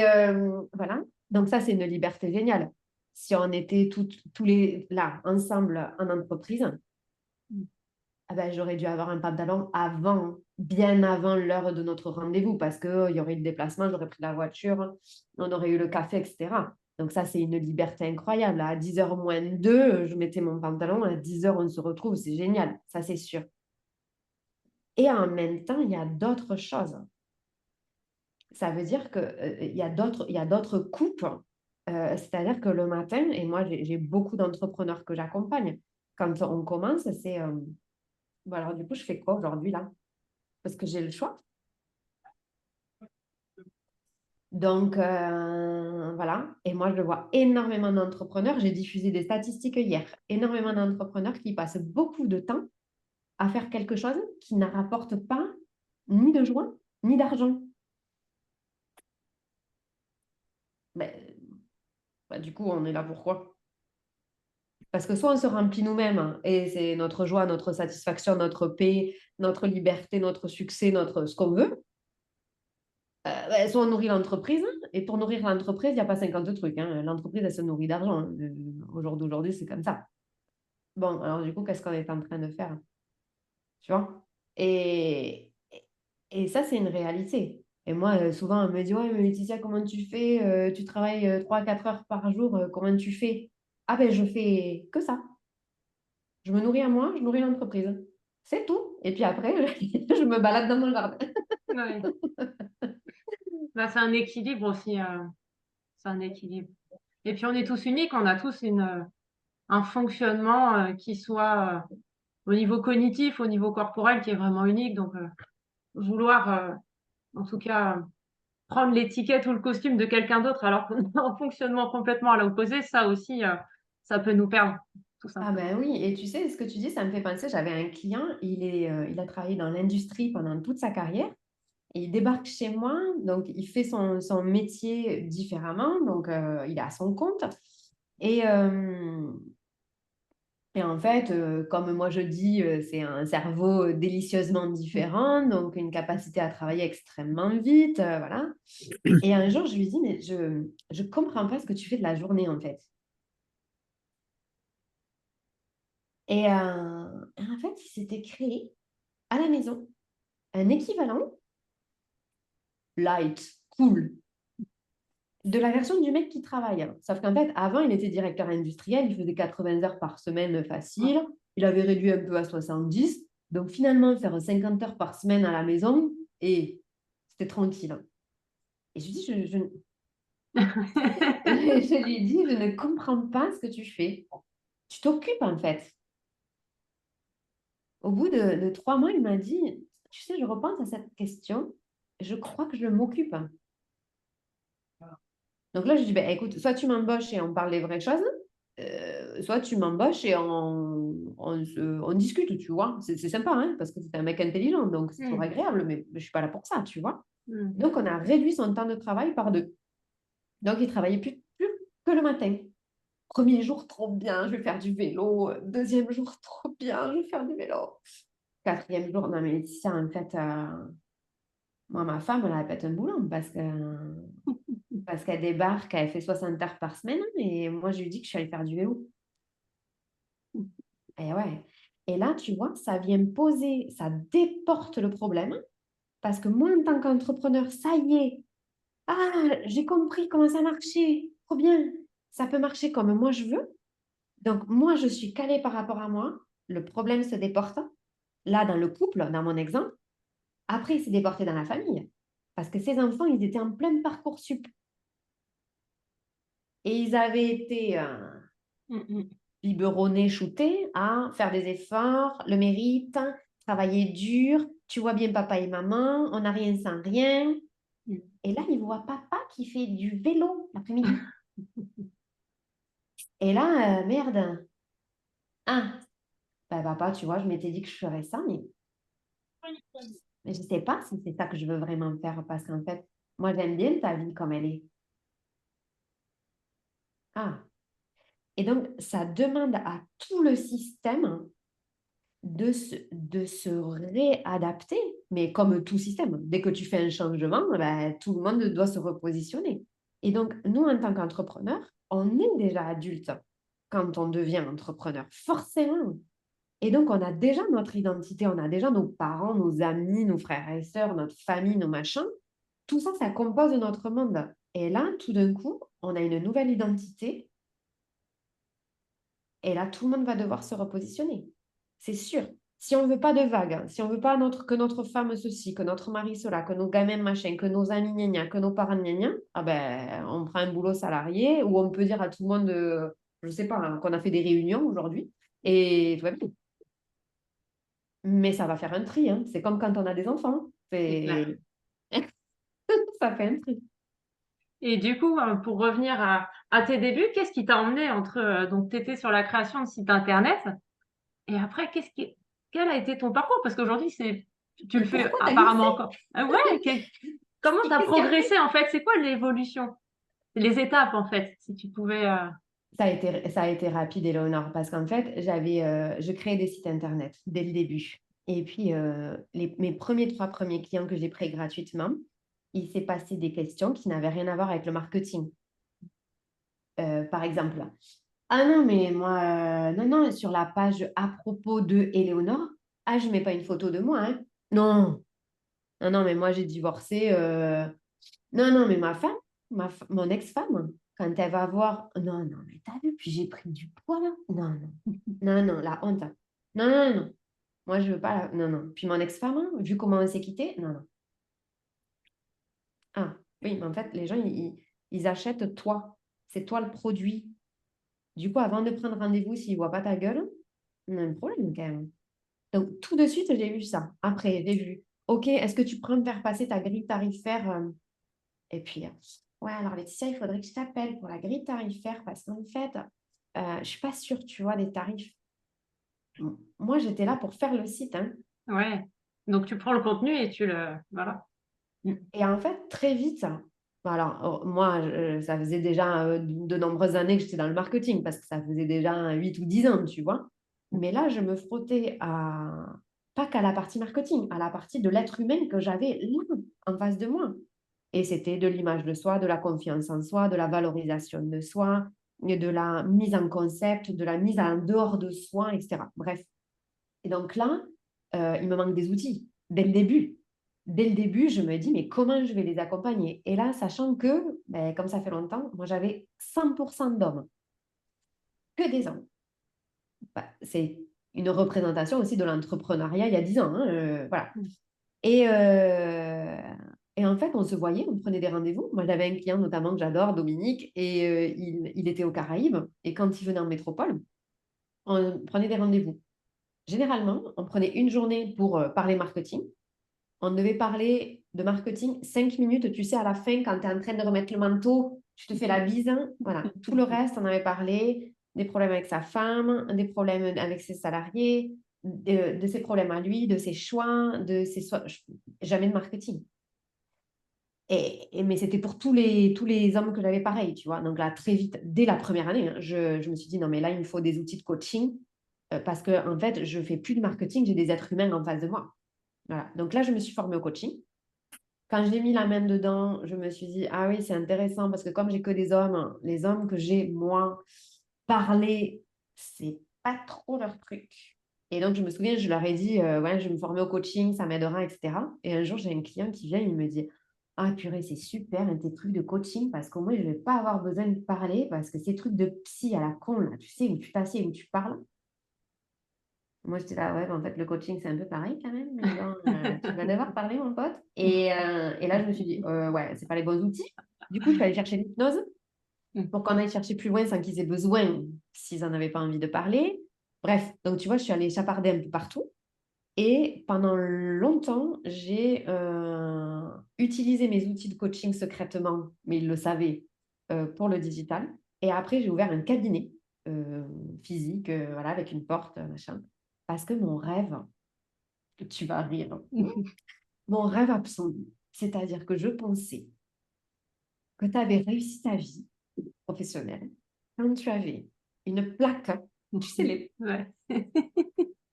voilà. Donc ça, c'est une liberté géniale. Si on était tous les là, ensemble en entreprise, ah ben, j'aurais dû avoir un pantalon avant, bien avant l'heure de notre rendez-vous, parce qu'il y aurait eu le déplacement, j'aurais pris la voiture, on aurait eu le café, etc. Donc ça, c'est une liberté incroyable. À 10h moins 2, je mettais mon pantalon, à 10h, on se retrouve, c'est génial, ça c'est sûr. Et en même temps, il y a d'autres choses. Ça veut dire qu'il il y a d'autres coupes. C'est-à-dire que le matin, et moi, j'ai beaucoup d'entrepreneurs que j'accompagne, quand on commence, c'est... bon, alors du coup, je fais quoi aujourd'hui là? Parce que j'ai le choix. Donc, voilà. Et moi, je vois énormément d'entrepreneurs. J'ai diffusé des statistiques hier. Énormément d'entrepreneurs qui passent beaucoup de temps à faire quelque chose qui ne rapporte pas ni de joie, ni d'argent. Ben, du coup, on est là pourquoi? Parce que soit on se remplit nous-mêmes hein, et c'est notre joie, notre satisfaction, notre paix, notre liberté, notre succès, notre ce qu'on veut. Ben, soit on nourrit l'entreprise, et pour nourrir l'entreprise, il n'y a pas 50 trucs, hein. L'entreprise, elle se nourrit d'argent, hein. Au jour d'aujourd'hui, c'est comme ça. Bon, alors du coup, qu'est-ce qu'on est en train de faire? Tu vois? Et, et ça, c'est une réalité. Et moi, souvent, on me dit, ouais, mais Laetitia, comment tu fais? Tu travailles 3 4 heures par jour, comment tu fais? Ah ben, je fais que ça. Je me nourris à moi, je nourris l'entreprise. C'est tout. Et puis après, je me balade dans mon jardin. Ouais. Bah, c'est un équilibre aussi. C'est un équilibre. Et puis, on est tous uniques. On a tous un fonctionnement qui soit au niveau cognitif, au niveau corporel, qui est vraiment unique. Donc, vouloir, en tout cas, prendre l'étiquette ou le costume de quelqu'un d'autre alors qu'on est en fonctionnement complètement à l'opposé, ça aussi, ça peut nous perdre, tout Ah simplement. ben oui, et tu sais, ce que tu dis, ça me fait penser, j'avais un client, il a travaillé dans l'industrie pendant toute sa carrière, et il débarque chez moi, donc il fait son métier différemment, donc il est à son compte. Et, euh, et en fait, comme moi je dis, c'est un cerveau délicieusement différent, donc une capacité à travailler extrêmement vite, voilà. Et un jour, je lui dis, mais je comprends pas ce que tu fais de la journée, en fait. En fait, il s'était créé à la maison un équivalent light, cool, de la version du mec qui travaille, hein. Sauf qu'en fait, avant, il était directeur industriel, il faisait 80 heures par semaine facile, il avait réduit un peu à 70. Donc finalement, faire 50 heures par semaine à la maison, et c'était tranquille. Et je lui dis, je lui dis, je ne comprends pas ce que tu fais. Tu t'occupes en fait. Au bout de 3 mois, il m'a dit, tu sais, je repense à cette question, je crois que je m'occupe. Donc là, je dis, ben, écoute, soit tu m'embauches et on parle des vraies choses, soit tu m'embauches et on discute, tu vois. C'est sympa, hein, parce que c'est un mec intelligent, donc c'est toujours Mm. agréable, mais je ne suis pas là pour ça, tu vois. Mm. Donc, on a réduit son temps de travail par 2. Donc, il travaillait plus que le matin. Premier jour, trop bien, je vais faire du vélo. Deuxième jour, trop bien, je vais faire du vélo. Quatrième jour, non, mais Laetitia, en fait, moi, ma femme, elle a pète un boulon parce qu'elle débarque, elle fait 60 heures par semaine et moi, je lui dis que je suis allée faire du vélo. Et ouais. Et là, tu vois, ça vient poser, ça déporte le problème parce que moi, en tant qu'entrepreneur, ça y est, ah, j'ai compris comment ça marchait. Trop bien. Ça peut marcher comme moi je veux. Donc, moi, je suis calée par rapport à moi. Le problème se déporte. Là, dans le couple, dans mon exemple. Après, il s'est déporté dans la famille. Parce que ces enfants, ils étaient en plein parcours sup. Et ils avaient été Mm. Mm. biberonnés, shootés à faire des efforts, le mérite, travailler dur. Tu vois bien papa et maman, on n'a rien sans rien. Mm. Et là, ils voient papa qui fait du vélo l'après-midi. Et là, merde. Ah, ben papa, tu vois, je m'étais dit que je ferais ça, mais je ne sais pas si c'est ça que je veux vraiment faire parce qu'en fait, moi, j'aime bien ta vie comme elle est. Ah. Et donc, ça demande à tout le système de se réadapter. Mais comme tout système, dès que tu fais un changement, ben, tout le monde doit se repositionner. Et donc, nous, en tant qu'entrepreneurs, on est déjà adulte quand on devient entrepreneur, forcément. Et donc, on a déjà notre identité, on a déjà nos parents, nos amis, nos frères et sœurs, notre famille, nos machins. Tout ça, ça compose notre monde. Et là, tout d'un coup, on a une nouvelle identité. Et là, tout le monde va devoir se repositionner. C'est sûr. Si on ne veut pas de vagues, hein, si on ne veut pas que notre femme ceci, que notre mari cela, que nos gamins machin, que nos amis gna gna, que nos parents gna gna, ah ben, on prend un boulot salarié ou on peut dire à tout le monde, je ne sais pas, hein, qu'on a fait des réunions aujourd'hui et tout va bien. Mais ça va faire un tri, hein. C'est comme quand on a des enfants. C'est clair. Ça fait un tri. Et du coup, pour revenir à tes débuts, qu'est-ce qui t'a emmené entre, donc tu étais sur la création de site internet et après, quel a été ton parcours? Parce qu'aujourd'hui, tu le Mais fais pourquoi t'as mis apparemment ça? encore. Ah ouais, comment tu as Qu'est-ce qu'il y a? progressé en fait? C'est quoi l'évolution? Les étapes en fait, si tu pouvais. Ça a été rapide, Eleonore, parce qu'en fait, je créais des sites internet dès le début. Et puis, mes trois premiers clients que j'ai pris gratuitement, il s'est passé des questions qui n'avaient rien à voir avec le marketing. Par exemple, ah non, mais moi, non, non, sur la page à propos de Eleonore, ah, je ne mets pas une photo de moi, hein. Non, non, non, mais moi, j'ai divorcé. Non, non, mais ma femme, mon ex-femme, quand elle va voir, non, non, mais t'as vu, puis j'ai pris du poids là. Non, non, non, non, la honte. Non, non, non, moi je veux pas. Non, non. Puis mon ex-femme, hein, vu comment on s'est quitté, non, non. Ah, oui, mais en fait, les gens, ils achètent toi. C'est toi le produit. Du coup, avant de prendre rendez-vous, s'ils ne voient pas ta gueule, on a un problème quand même. Donc, tout de suite, j'ai vu ça. Après, j'ai vu. OK, est-ce que tu pourrais me faire passer ta grille tarifaire Et puis, ouais, alors Laetitia, il faudrait que je t'appelle pour la grille tarifaire parce qu'en fait, je ne suis pas sûre, tu vois, des tarifs. Moi, j'étais là pour faire le site, hein. Ouais. Donc, tu prends le contenu et tu le... Voilà. Et en fait, très vite, bon, alors moi, ça faisait déjà de nombreuses années que j'étais dans le marketing parce que ça faisait déjà 8 ou 10 ans, tu vois. Mais là, je me frottais pas qu'à la partie marketing, à la partie de l'être humain que j'avais là, en face de moi. Et c'était de l'image de soi, de la confiance en soi, de la valorisation de soi, de la mise en concept, de la mise en dehors de soi, etc. Bref. Et donc là, il me manque des outils dès le début. Dès le début, je me dis, mais comment je vais les accompagner? Et là, sachant que, ben, comme ça fait longtemps, moi, j'avais 100% d'hommes, que des hommes. Bah, c'est une représentation aussi de l'entrepreneuriat il y a 10 ans, hein, voilà. Et, euh, et en fait, on se voyait, on prenait des rendez-vous. Moi, j'avais un client notamment que j'adore, Dominique, et il était aux Caraïbes. Et quand il venait en métropole, on prenait des rendez-vous. Généralement, on prenait une journée pour parler marketing. On devait parler de marketing 5 minutes. Tu sais, à la fin, quand tu es en train de remettre le manteau, tu te fais la bise. Voilà. Tout le reste, on avait parlé des problèmes avec sa femme, des problèmes avec ses salariés, de ses problèmes à lui, de ses choix, jamais de marketing. Mais c'était pour tous les hommes que j'avais pareil, tu vois. Donc là, très vite, dès la première année, hein, je me suis dit, non, mais là, il me faut des outils de coaching parce que, en fait, je ne fais plus de marketing, j'ai des êtres humains en face de moi. Voilà. Donc là, je me suis formée au coaching. Quand j'ai mis la main dedans, je me suis dit, ah oui, c'est intéressant parce que comme j'ai que des hommes, les hommes que j'ai, moi, parler, c'est pas trop leur truc. Et donc, je me souviens, je leur ai dit, ouais, je vais me former au coaching, ça m'aidera, etc. Et un jour, j'ai un client qui vient, il me dit, ah purée, c'est super, hein, tes trucs de coaching, parce qu'au moins, je ne vais pas avoir besoin de parler, parce que ces trucs de psy à la con, là, tu sais, où tu t'assieds, où tu parles. Moi, j'étais là, ouais, en fait, le coaching, c'est un peu pareil quand même, mais bon, tu vas devoir parler, mon pote. Et là, je me suis dit, ouais, c'est pas les bons outils. Du coup, je suis allée chercher l'hypnose pour qu'on aille chercher plus loin sans qu'ils aient besoin, s'ils n'en avaient pas envie de parler. Bref, donc tu vois, je suis allée chaparder un peu partout. Et pendant longtemps, j'ai utilisé mes outils de coaching secrètement, mais ils le savaient, pour le digital. Et après, j'ai ouvert un cabinet physique, voilà, avec une porte, machin. Parce que mon rêve, tu vas rire, hein, mon rêve absolu, c'est-à-dire que je pensais que tu avais réussi ta vie professionnelle quand tu avais une plaque, tu sais, Ouais.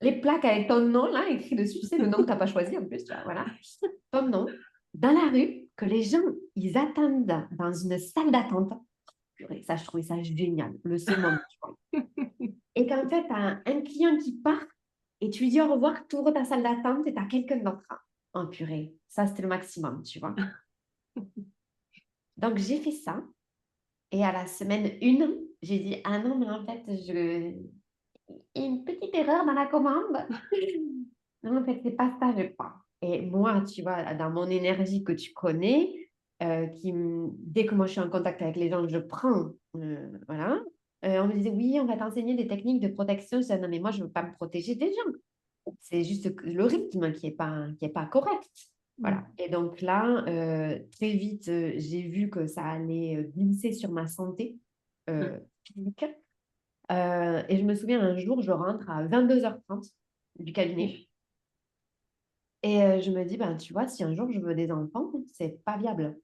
les plaques avec ton nom là écrit dessus, c'est le nom que tu n'as pas choisi en plus, tu vois, voilà, ton nom, dans la rue, que les gens, ils attendent dans une salle d'attente. Purée, ça, je trouvais ça génial, le summum, tu vois. Et qu'en fait, tu as un client qui part et tu lui dis au revoir, tu ouvres ta salle d'attente et tu as quelqu'un d'autre. Oh purée, ça, c'était le maximum, tu vois. Donc, j'ai fait ça. Et à la semaine 1, j'ai dit, ah non, mais en fait, une petite erreur dans la commande. Non, en fait, c'est pas ça, je crois. Et moi, tu vois, dans mon énergie que tu connais, dès que moi je suis en contact avec les gens, je prends, voilà. On me disait, oui, on va t'enseigner des techniques de protection. Je disais, non, mais moi, je ne veux pas me protéger des gens. C'est juste le rythme qui est pas correct. Voilà. Et donc là, très vite, j'ai vu que ça allait glisser sur ma santé physique. Et je me souviens, un jour, je rentre à 22h30 du cabinet. Et je me dis, ben, tu vois, si un jour je veux des enfants, c'est pas viable.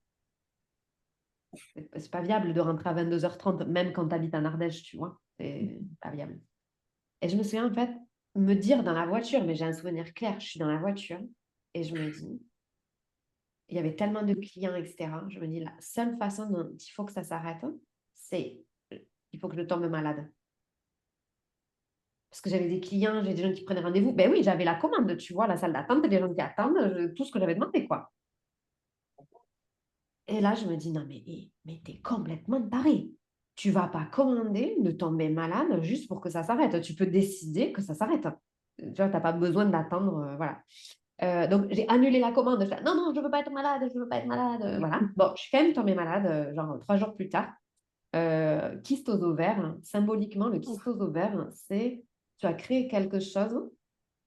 C'est pas viable de rentrer à 22h30, même quand tu habites en Ardèche, tu vois. C'est pas viable. Et je me souviens, en fait, me dire dans la voiture, mais j'ai un souvenir clair, je suis dans la voiture et je me dis, il y avait tellement de clients, etc. Je me dis, la seule façon dont il faut que ça s'arrête, c'est il faut que je tombe malade. Parce que j'avais des clients, j'ai des gens qui prenaient rendez-vous. Ben oui, j'avais la commande, tu vois, la salle d'attente, des gens qui attendent, tout ce que j'avais demandé, quoi. Et là, je me dis, non, mais t'es complètement taré. Tu vas pas commander de tomber malade juste pour que ça s'arrête. Tu peux décider que ça s'arrête. Tu vois, t'as pas besoin d'attendre, voilà. Donc, j'ai annulé la commande. Non, non, je veux pas être malade, je veux pas être malade. Voilà. Bon, je suis quand même tombée malade, genre 3 jours plus tard. Kyste aux ovaires. Symboliquement, le kyste aux ovaires, c'est tu as créé quelque chose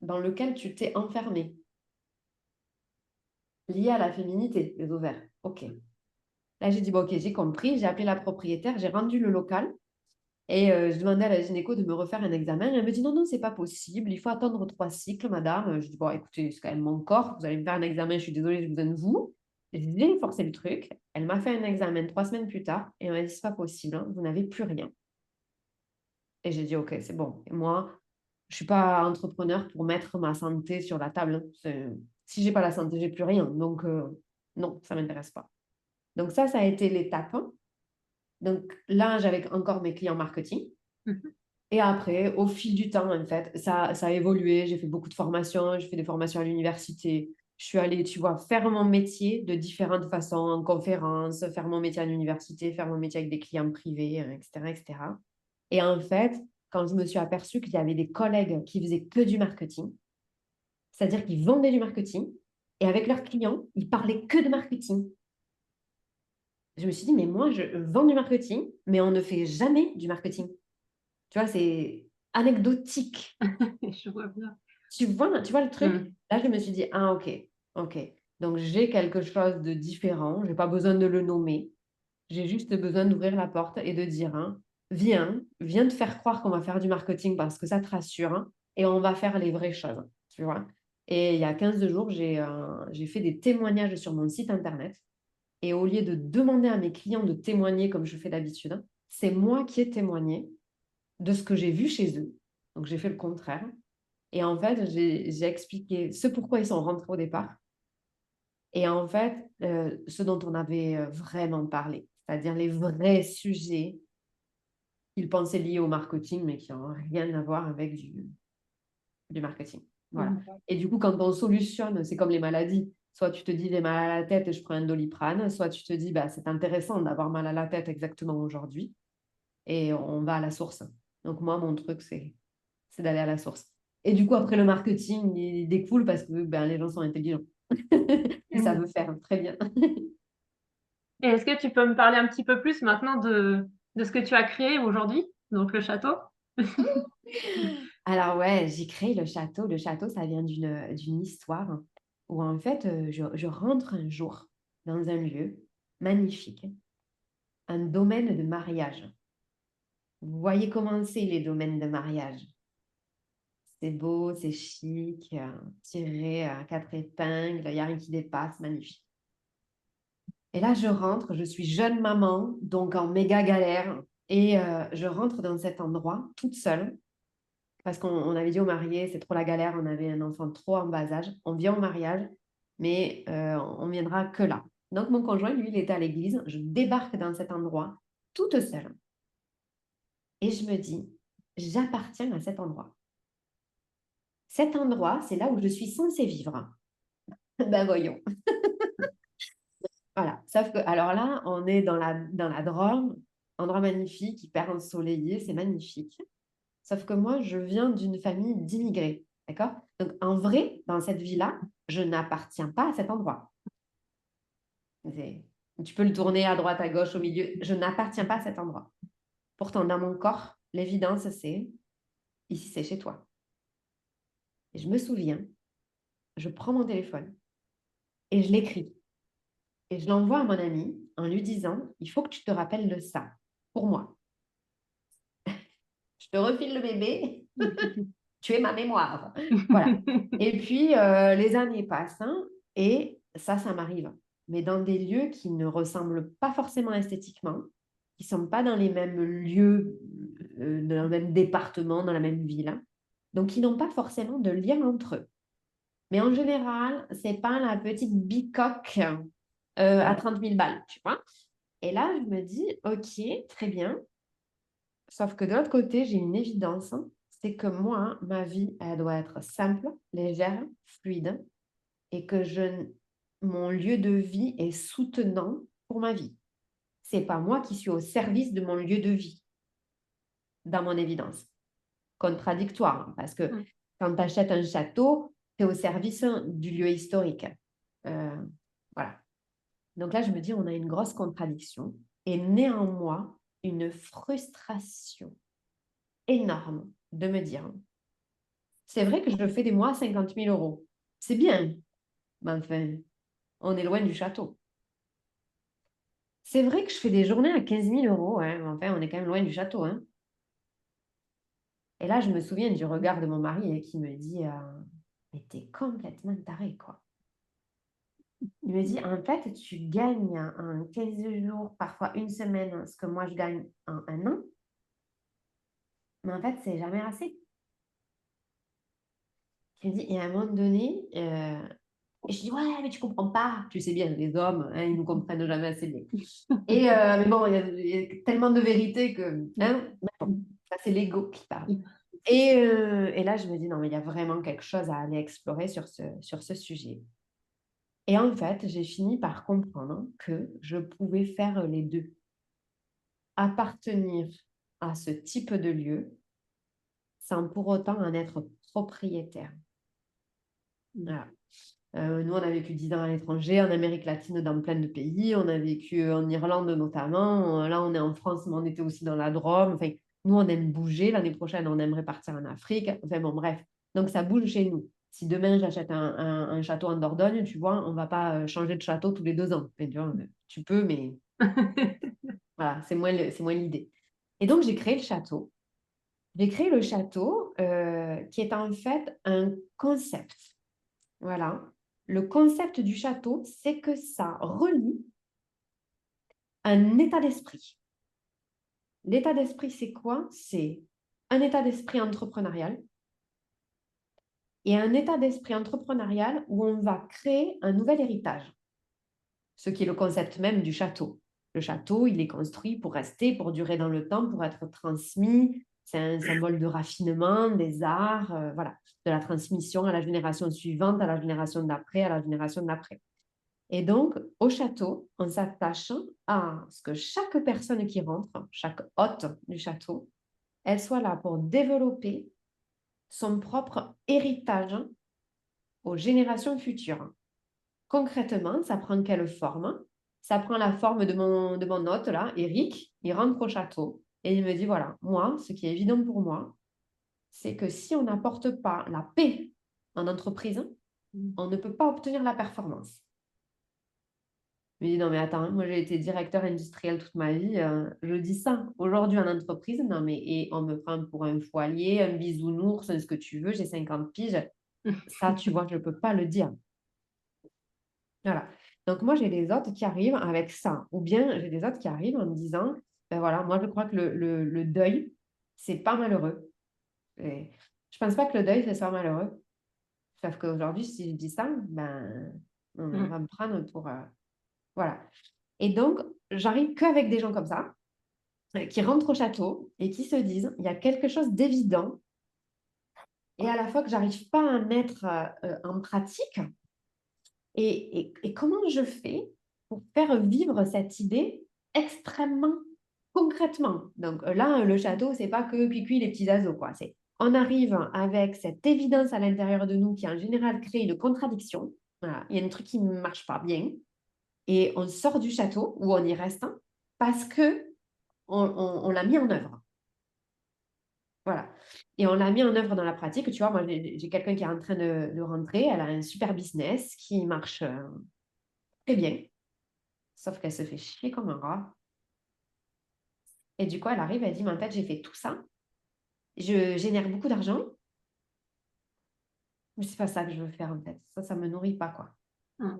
dans lequel tu t'es enfermé. lié à la féminité, les ovaires. OK. Là, j'ai dit, bon, OK, j'ai compris. J'ai appelé la propriétaire, j'ai rendu le local et je demandais à la gynéco de me refaire un examen. Elle me dit, non, non, c'est pas possible. Il faut attendre 3 cycles, madame. Je dis, bon, écoutez, c'est quand même mon corps. Vous allez me faire un examen. Je suis désolée, j'ai besoin de vous. J'ai forcé le truc. Elle m'a fait un examen 3 semaines plus tard et elle m'a dit, c'est pas possible, hein, vous n'avez plus rien. Et j'ai dit, OK, c'est bon. Et moi, je suis pas entrepreneur pour mettre ma santé sur la table, hein. Si j'ai pas la santé, j'ai plus rien. Donc, non, ça m'intéresse pas. Donc, ça a été l'étape 1. Donc, là, j'avais encore mes clients marketing. Mhm. Et après, au fil du temps, en fait, ça a évolué. J'ai fait beaucoup de formations. J'ai fait des formations à l'université. Je suis allée, tu vois, faire mon métier de différentes façons, en conférence, faire mon métier à l'université, faire mon métier avec des clients privés, etc., etc. Et cetera. Et en fait, quand je me suis aperçue qu'il y avait des collègues qui faisaient que du marketing, c'est-à-dire qu'ils vendaient du marketing, et avec leurs clients, ils parlaient que de marketing. Je me suis dit, mais moi, je vends du marketing, mais on ne fait jamais du marketing. Tu vois, c'est anecdotique. Je vois bien. Tu vois le truc? Mm. Là, je me suis dit, ah, OK, OK. Donc, j'ai quelque chose de différent. Je n'ai pas besoin de le nommer. J'ai juste besoin d'ouvrir la porte et de dire, hein, viens te faire croire qu'on va faire du marketing parce que ça te rassure, hein, et on va faire les vraies choses, tu vois. Et il y a 15 jours, j'ai fait des témoignages sur mon site internet. Et au lieu de demander à mes clients de témoigner comme je fais d'habitude, hein, c'est moi qui ai témoigné de ce que j'ai vu chez eux. Donc, j'ai fait le contraire. Et en fait, j'ai expliqué ce pourquoi ils sont rentrés au départ. Et en fait, ce dont on avait vraiment parlé, c'est-à-dire les vrais sujets qu'ils pensaient liés au marketing, mais qui n'ont rien à voir avec du marketing. Voilà. Mm. Et du coup, quand on solutionne, c'est comme les maladies. Soit tu te dis j'ai mal à la tête et je prends un Doliprane, soit tu te dis bah, c'est intéressant d'avoir mal à la tête exactement aujourd'hui et on va à la source. Donc moi, mon truc, c'est d'aller à la source. Et du coup, après, le marketing, il découle parce que ben, les gens sont intelligents. Ils Mm. savent faire très bien. Et est-ce que tu peux me parler un petit peu plus maintenant de ce que tu as créé aujourd'hui, donc le château? Alors ouais, j'ai créé le château. Le château, ça vient d'une histoire où en fait, je rentre un jour dans un lieu magnifique, un domaine de mariage. Vous voyez comment c'est les domaines de mariage. C'est beau, c'est chic, tiré à 4 épingles, il n'y a rien qui dépasse, magnifique. Et là, je rentre, je suis jeune maman, donc en méga galère, et je rentre dans cet endroit toute seule parce qu'on avait dit au marié, c'est trop la galère, on avait un enfant trop en bas âge. On vient au mariage, mais on viendra que là. Donc mon conjoint, lui, il était à l'église. Je débarque dans cet endroit toute seule et je me dis, j'appartiens à cet endroit. Cet endroit, c'est là où je suis censée vivre. Ben voyons. Voilà. Sauf que, alors là, on est dans la Drôme, endroit magnifique, hyper ensoleillé, c'est magnifique. Sauf que moi, je viens d'une famille d'immigrés, d'accord? Donc, en vrai, dans cette vie-là, je n'appartiens pas à cet endroit. Tu peux le tourner à droite, à gauche, au milieu. Je n'appartiens pas à cet endroit. Pourtant, dans mon corps, l'évidence, c'est ici, c'est chez toi. Et je me souviens, je prends mon téléphone et je l'écris. Et je l'envoie à mon ami en lui disant, il faut que tu te rappelles de ça, pour moi. Je te refile le bébé, tu es ma mémoire. Voilà. Et puis, les années passent, hein, et ça m'arrive. Mais dans des lieux qui ne ressemblent pas forcément esthétiquement, qui ne sont pas dans les mêmes lieux, dans le même département, dans la même ville, hein. Donc qui n'ont pas forcément de lien entre eux. Mais en général, c'est pas la petite bicoque à 30 000 balles, tu vois. Et là, je me dis, OK, très bien. Sauf que de l'autre côté, j'ai une évidence, hein, c'est que moi, ma vie, elle doit être simple, légère, fluide, et que mon lieu de vie est soutenant pour ma vie. C'est pas moi qui suis au service de mon lieu de vie, dans mon évidence. Contradictoire, hein, parce que Mm. quand tu achètes un château, tu es au service du lieu historique. Euh, voilà. Donc là, je me dis, on a une grosse contradiction et néanmoins une frustration énorme de me dire, c'est vrai que je fais des mois à 50 000 euros. C'est bien, mais enfin, on est loin du château. C'est vrai que je fais des journées à 15 000 euros, hein, mais enfin, on est quand même loin du château. Hein. Et là, je me souviens du regard de mon mari qui me dit mais t'es complètement taré, quoi. Il me dit en fait, tu gagnes en 15 jours, parfois une semaine, ce que moi je gagne en un an, mais en fait, c'est jamais assez. Je me dis, et à un moment donné, et je dis, ouais, mais tu comprends pas. Tu sais bien, les hommes, hein, ils nous comprennent jamais assez bien. Et mais bon, il y a tellement de vérité que, hein, bon, ça c'est l'ego qui parle. Et là, je me dis, non, mais il y a vraiment quelque chose à aller explorer sur ce sujet. Et en fait, j'ai fini par comprendre que je pouvais faire les deux. Appartenir à ce type de lieu sans pour autant en être propriétaire. Voilà. Nous, on a vécu 10 ans à l'étranger, en Amérique latine, dans plein de pays. On a vécu en Irlande notamment. Là, on est en France, mais on était aussi dans la Drôme. Enfin, nous, on aime bouger. L'année prochaine, on aimerait partir en Afrique. Enfin, bon, bref. Donc, ça bouge chez nous. Si demain, j'achète un château en Dordogne, tu vois, on ne va pas changer de château tous les 2 ans. Enfin, tu vois, tu peux, mais voilà, c'est moins l'idée. Et donc, j'ai créé le château. J'ai créé le château qui est en fait un concept. Voilà. Le concept du château, c'est que ça relie un état d'esprit. L'état d'esprit, c'est quoi? C'est un état d'esprit entrepreneurial et un état d'esprit entrepreneurial où on va créer un nouvel héritage, ce qui est le concept même du château. Le château, il est construit pour rester, pour durer dans le temps, pour être transmis. C'est un symbole de raffinement, des arts, voilà, de la transmission à la génération suivante, à la génération d'après, à la génération d'après. Et donc, au château, on s'attache à ce que chaque personne qui rentre, chaque hôte du château, elle soit là pour développer son propre héritage aux générations futures. Concrètement, ça prend quelle forme? Ça prend la forme de mon hôte, là, Eric. Il rentre au château et il me dit, voilà, moi, ce qui est évident pour moi, c'est que si on n'apporte pas la paix en entreprise, on ne peut pas obtenir la performance. Je me dis, non, mais attends, moi j'ai été directeur industriel toute ma vie. Je dis ça. Aujourd'hui en entreprise, non, mais et on me prend pour un foilier, un bisounours, ce que tu veux, j'ai 50 piges. Ça, tu vois, je ne peux pas le dire. Voilà. Donc, moi, j'ai des hôtes qui arrivent avec ça. Ou bien, j'ai des hôtes qui arrivent en me disant, ben voilà, moi, je crois que le deuil, c'est pas malheureux. Et je ne pense pas que le deuil, ce soit malheureux. Sauf qu'aujourd'hui, si je dis ça, ben, on va me prendre pour... voilà. Et donc, j'arrive qu'avec des gens comme ça, qui rentrent au château et qui se disent, il y a quelque chose d'évident et à la fois que j'arrive pas à mettre en pratique. Et comment je fais pour faire vivre cette idée extrêmement concrètement? Donc là, le château, c'est pas que cuicui les petits oiseaux, quoi. C'est, on arrive avec cette évidence à l'intérieur de nous qui, en général, crée une contradiction. Voilà. Il y a un truc qui ne marche pas bien. Et on sort du château, où on y reste, parce que on l'a mis en œuvre. Voilà. Et on l'a mis en œuvre dans la pratique. Tu vois, moi, j'ai quelqu'un qui est en train de rentrer. Elle a un super business qui marche très bien. Sauf qu'elle se fait chier comme un rat. Et du coup, elle arrive, elle dit, mais en fait, j'ai fait tout ça. Je génère beaucoup d'argent. Mais c'est pas ça que je veux faire, en fait. Ça me nourrit pas, quoi.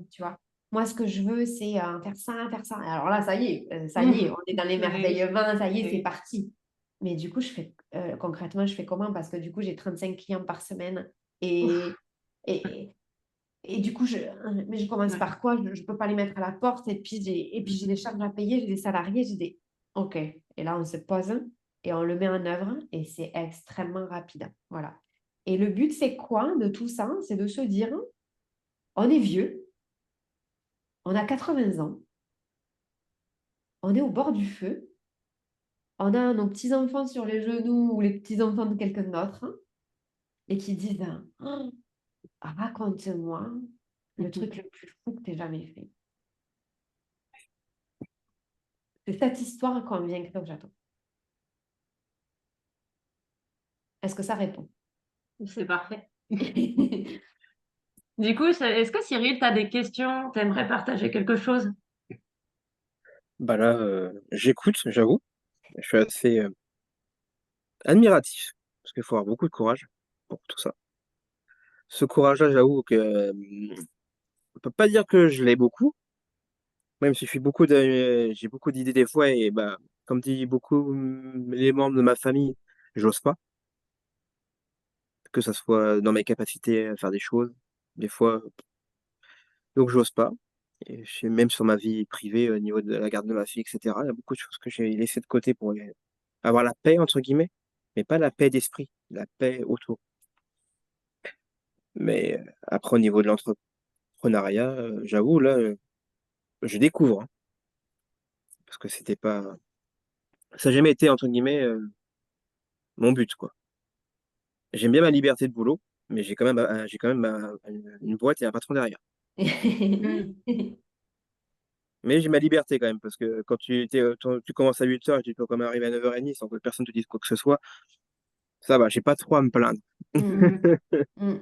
Tu vois. Moi, ce que je veux, c'est faire ça, faire ça. Alors là, ça y est, on est dans l'émerveillement, ça y est, c'est parti. Mais du coup, je fais concrètement, je fais comment? Parce que du coup, j'ai 35 clients par semaine. Et, et, et du coup, mais je commence par quoi? Je ne peux pas les mettre à la porte. Et puis, j'ai des charges à payer, j'ai des salariés, j'ai des... OK. Et là, on se pose et on le met en œuvre et c'est extrêmement rapide. Voilà. Et le but, c'est quoi de tout ça? C'est de se dire, on est vieux, on a 80 ans, on est au bord du feu, on a nos petits-enfants sur les genoux ou les petits-enfants de quelqu'un d'autre et qui disent, oh, raconte-moi le truc le plus fou que tu aies jamais fait. C'est cette histoire qu'on vient créer au château. Est-ce que ça répond? C'est parfait. Du coup, est-ce que Cyril, tu as des questions? T'aimerais partager quelque chose? Bah là, j'écoute, j'avoue. Je suis assez, admiratif, parce qu'il faut avoir beaucoup de courage pour tout ça. Ce courage-là, j'avoue que, on peut pas dire que je l'ai beaucoup, même si j'ai beaucoup d'idées des fois et bah, comme dit beaucoup, les membres de ma famille, j'ose pas, que ça soit dans mes capacités à faire des choses, des fois, donc j'ose pas et je même sur ma vie privée, au niveau de la garde de ma fille et cetera, il y a beaucoup de choses que j'ai laissées de côté pour, avoir «la paix» entre guillemets, mais pas la paix d'esprit, la paix autour. Mais, après au niveau de l'entrepreneuriat, j'avoue là, je découvre, hein, parce que c'était pas ça a jamais été entre guillemets, mon but quoi. J'aime bien ma liberté de boulot, mais j'ai quand même une boîte et un patron derrière. Hmm. Mais j'ai ma liberté quand même parce que quand tu commences à 8 heures et tu peux quand même arriver à 9h30 sans que personne te dise quoi que ce soit, ça va, j'ai pas trop à me plaindre. Mhm. Mm.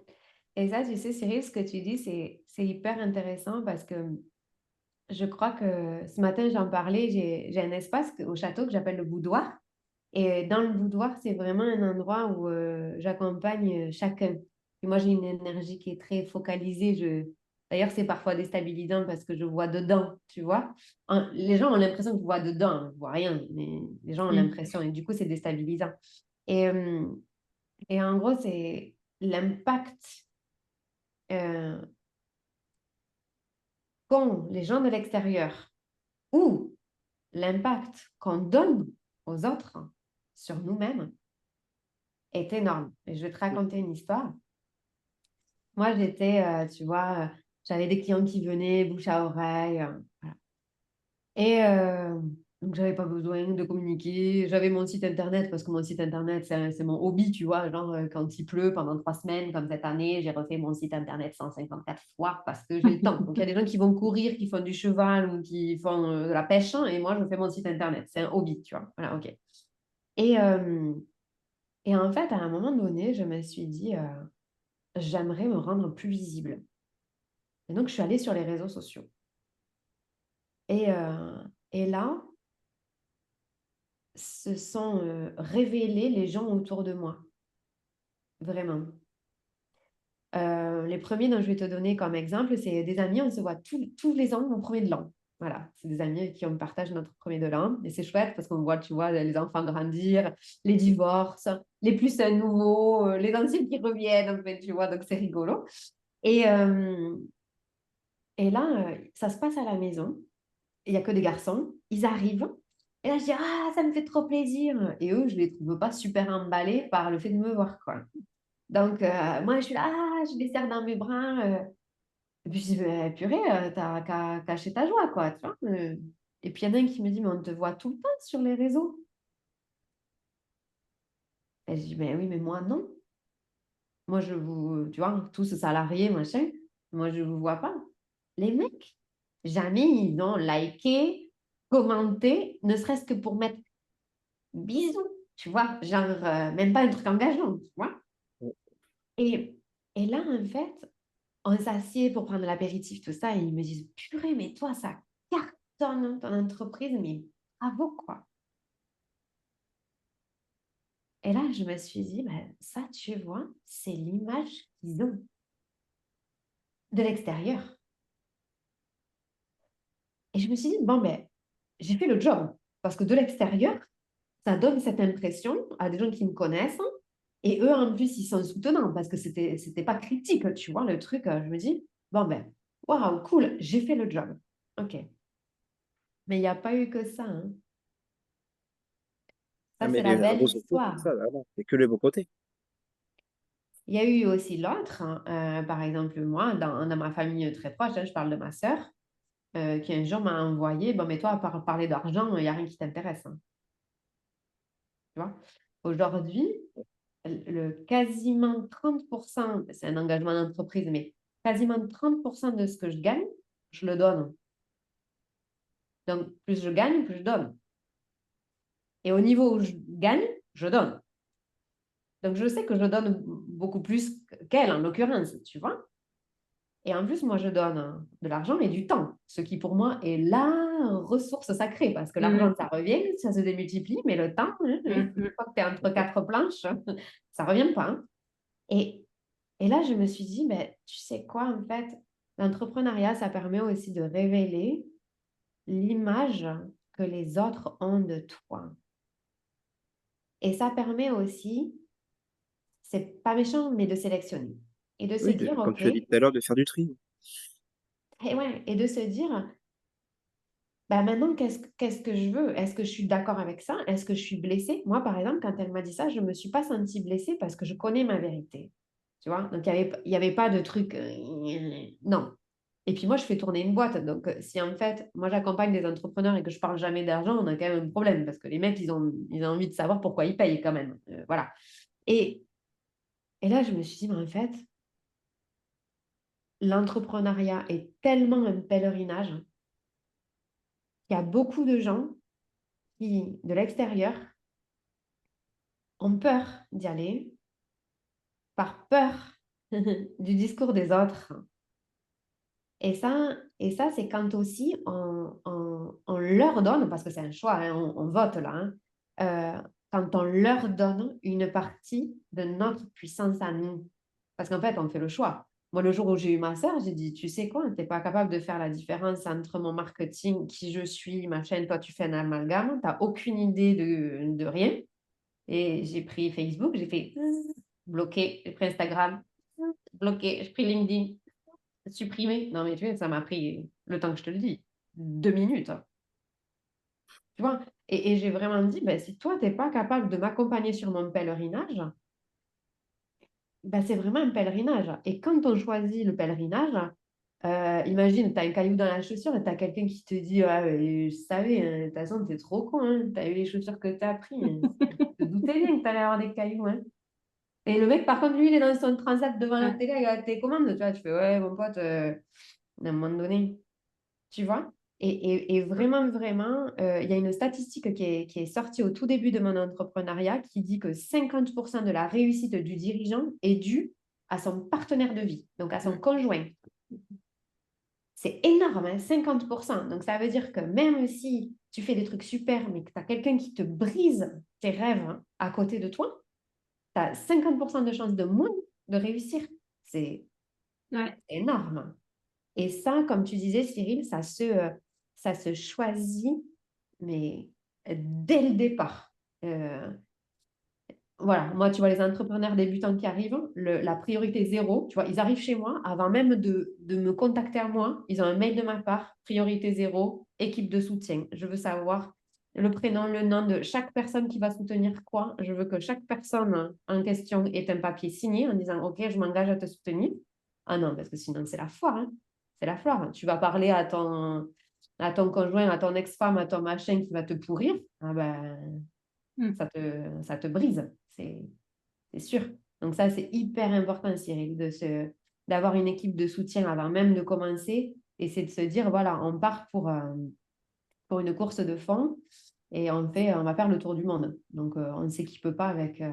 Et ça, tu sais, Cyril, ce que tu dis, c'est hyper intéressant parce que je crois que ce matin, j'en parlais, j'ai un espace au château que j'appelle le boudoir. Et dans le boudoir, c'est vraiment un endroit où j'accompagne chacun. Et moi, j'ai une énergie qui est très focalisée. D'ailleurs, c'est parfois déstabilisant parce que je vois dedans, tu vois. Les gens ont l'impression que je vois dedans, je vois rien, mais les gens ont Hmm. l'impression. Et du coup, c'est déstabilisant. Et, euh, et en gros, c'est l'impact euh, qu'ont les gens de l'extérieur ou l'impact qu'on donne aux autres sur nous-mêmes est énorme. Et je vais te raconter une histoire. Moi, tu vois, j'avais des clients qui venaient bouche à oreille. Voilà. Et donc, j'avais pas besoin de communiquer. J'avais mon site internet parce que mon site internet, c'est mon hobby, tu vois. Genre, quand il pleut pendant 3 semaines, comme cette année, j'ai refait mon site internet 154 fois parce que j'ai le temps. Donc, il y a des gens qui vont courir, qui font du cheval ou qui font de la pêche, hein, et moi, je fais mon site internet. C'est un hobby, tu vois. Voilà, OK. Et, euh, et en fait, à un moment donné, je me suis dit, j'aimerais me rendre plus visible. Et donc, je suis allée sur les réseaux sociaux. Et, euh, et là, se sont révélés les gens autour de moi, vraiment. Les premiers dont je vais te donner comme exemple, c'est des amis, on se voit tous les ans au premier de l'an. Voilà, c'est des amis qui on partage notre premier de l'an. Et c'est chouette parce qu'on voit, tu vois, les enfants grandir, les divorces, les plus nouveaux, les anciens qui reviennent, en fait, tu vois, donc c'est rigolo. Et, euh, et là, ça se passe à la maison. Il n'y a que des garçons. Ils arrivent. Et là, je dis, ah, ça me fait trop plaisir. Et eux, je ne les trouve pas super emballés par le fait de me voir, quoi. Donc, moi, je suis là, ah, je les serre dans mes bras. Et puis, je dis, mais purée, t'as qu'à cacher ta joie, quoi. Tu vois, Et puis, il y en a un qui me dit, mais on te voit tout le temps sur les réseaux. Et je dis, mais oui, mais moi, non. Moi, tu vois, tous salariés, machin, moi, je ne vous vois pas. Les mecs, jamais ils ont liké, commenté, ne serait-ce que pour mettre bisous, tu vois, genre, même pas un truc engageant, tu vois. Et, et là, en fait, on s'assied pour prendre l'apéritif, tout ça, et ils me disent, purée, mais toi, ça cartonne ton entreprise, mais bravo, quoi. Et là, je me suis dit, ben, ça, tu vois, c'est l'image qu'ils ont de l'extérieur. Et je me suis dit, bon, ben, j'ai fait le job, parce que de l'extérieur, ça donne cette impression à des gens qui me connaissent. Et eux, en plus, ils sont soutenants parce que c'était pas critique, tu vois, le truc. Je me dis, bon, ben, waouh, cool, j'ai fait le job. OK. Mais il n'y a pas eu que ça, hein. Ah Ça, mais c'est la les belle réseaux sociaux, c'est histoire. ça, vraiment, c'est que le beau côté. Il y a eu aussi l'autre, hein. Par exemple, moi, dans ma famille très proche, hein, je parle de ma sœur, qui un jour m'a envoyé, bon, mais toi, à part parler d'argent, il n'y a rien qui t'intéresse, hein, tu vois. Aujourd'hui, quasiment 30%, c'est un engagement d'entreprise, mais quasiment 30% de ce que je gagne, je le donne. Donc, plus je gagne, plus je donne. Et au niveau où je gagne, je donne. Donc, je sais que je donne beaucoup plus qu'elle, en l'occurrence, tu vois. Et en plus, moi, je donne de l'argent et du temps, ce qui pour moi est la ressource sacrée, parce que l'argent, Mm, ça revient, ça se démultiplie, mais le temps, une mm. fois que tu es entre quatre planches, ça ne revient pas. Hein. Et, et là, je me suis dit, ben, tu sais quoi, en fait, l'entrepreneuriat, ça permet aussi de révéler l'image que les autres ont de toi. Et ça permet aussi, c'est pas méchant, mais de sélectionner. Et de se Oui, dire, comme OK, tu as dit tout à l'heure, de faire du tri. et, ouais, et de se dire, bah maintenant, qu'est-ce que je veux? Est-ce que je suis d'accord avec ça? Est-ce que je suis blessée? Moi, par exemple, quand elle m'a dit ça, je ne me suis pas sentie blessée parce que je connais ma vérité. Tu vois? Donc, il y avait pas de truc. Non. Et puis moi, je fais tourner une boîte. Donc, si en fait, moi, j'accompagne des entrepreneurs et que je parle jamais d'argent, on a quand même un problème parce que les mecs, ils ont envie de savoir pourquoi ils payent quand même. Voilà. Et, et là, je me suis dit, mais en fait, l'entrepreneuriat est tellement un pèlerinage qu'il y a beaucoup de gens qui, de l'extérieur, ont peur d'y aller par peur du discours des autres. Et ça c'est quand aussi on leur donne, parce que c'est un choix, hein, on vote là, hein, quand on leur donne une partie de notre puissance à nous. Parce qu'en fait, on fait le choix. Moi, le jour où j'ai eu ma sœur, j'ai dit, tu sais quoi, tu n'es pas capable de faire la différence entre mon marketing, qui je suis, ma chaîne, toi, tu fais un amalgame, tu n'as aucune idée de rien. Et j'ai pris Facebook, j'ai fait bloquer, j'ai pris Instagram, bloqué, j'ai pris LinkedIn, supprimé. Non, mais tu vois, ça m'a pris le temps que je te le dis, 2 minutes. Hein. Tu vois? Et j'ai vraiment dit, ben, si toi, tu n'es pas capable de m'accompagner sur mon pèlerinage, ben, c'est vraiment un pèlerinage. Et quand on choisit le pèlerinage, imagine, tu as un caillou dans la chaussure et tu as quelqu'un qui te dit, ah, je savais, hein, de toute façon, tu es trop con, hein, tu as eu les chaussures que tu as pris. Hein. Je te doutais bien que tu allais avoir des cailloux. Hein. Et le mec, par contre, lui, il est dans son transat devant la Ouais. télé, il a tes commandes, tu vois, tu fais, ouais, mon pote, à un moment donné, tu vois. Et vraiment, vraiment, il y a une statistique qui est sortie au tout début de mon entrepreneuriat qui dit que 50% de la réussite du dirigeant est due à son partenaire de vie, donc à son conjoint. C'est énorme, hein, 50%. Donc, ça veut dire que même si tu fais des trucs super, mais que tu as quelqu'un qui te brise tes rêves hein, à côté de toi, tu as 50% de chances de moins de réussir. C'est Ouais. énorme. Et ça, comme tu disais, Cyril, ça se choisit, mais dès le départ. Voilà, moi, tu vois, les entrepreneurs débutants qui arrivent, la priorité zéro, tu vois, ils arrivent chez moi, avant même de me contacter à moi, ils ont un mail de ma part, priorité zéro, équipe de soutien. Je veux savoir le prénom, le nom de chaque personne qui va soutenir quoi. Je veux que chaque personne en question ait un papier signé en disant, OK, je m'engage à te soutenir. Ah non, parce que sinon, c'est la foire. Hein. C'est la foire. Tu vas parler à ton conjoint, à ton ex-femme, à ton machin qui va te pourrir. Ah ben, Mm. ça te brise, c'est sûr. Donc ça, c'est hyper important, Cyril, d'avoir une équipe de soutien avant même de commencer. Et c'est de se dire, voilà, on part pour une course de fond et on va faire le tour du monde. Donc, on ne s'équipe pas avec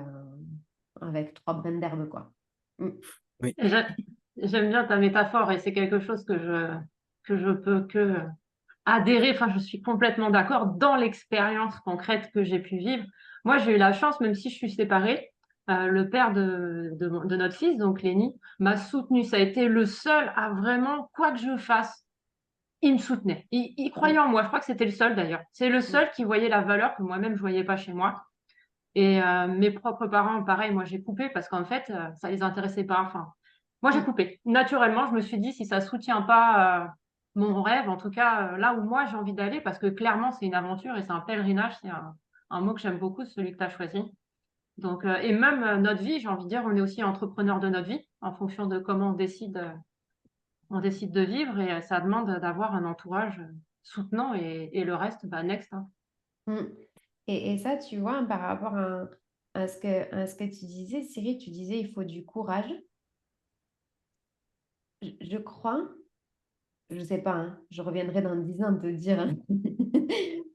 3 brins d'herbe, quoi. Mm. Oui, Et j'aime bien ta métaphore et c'est quelque chose que je peux que adhérer. Enfin, je suis complètement d'accord dans l'expérience concrète que j'ai pu vivre. Moi, j'ai eu la chance, même si je suis séparée, le père de notre fils, donc Léni, m'a soutenue. Ça a été le seul à vraiment, quoi que je fasse, il me soutenait. Il croyait Mm. en moi. Je crois que c'était le seul d'ailleurs. C'est le Mm. seul qui voyait la valeur que moi-même je voyais pas chez moi. Et mes propres parents, pareil, moi j'ai coupé parce qu'en fait, ça les intéressait pas. Enfin, moi j'ai Mm. coupé. Naturellement, je me suis dit, si ça soutient pas mon rêve, en tout cas là où moi j'ai envie d'aller, parce que clairement c'est une aventure et c'est un pèlerinage, c'est un mot que j'aime beaucoup, celui que tu as choisi. Donc, et même notre vie, j'ai envie de dire, on est aussi entrepreneur de notre vie en fonction de comment on décide de vivre et ça demande d'avoir un entourage soutenant et le reste, bah, next. Hein. Mm. Et ça, tu vois, par rapport à ce que tu disais, Cyril, tu disais il faut du courage. Je crois, je ne sais pas, hein, je reviendrai dans 10 ans te dire, hein.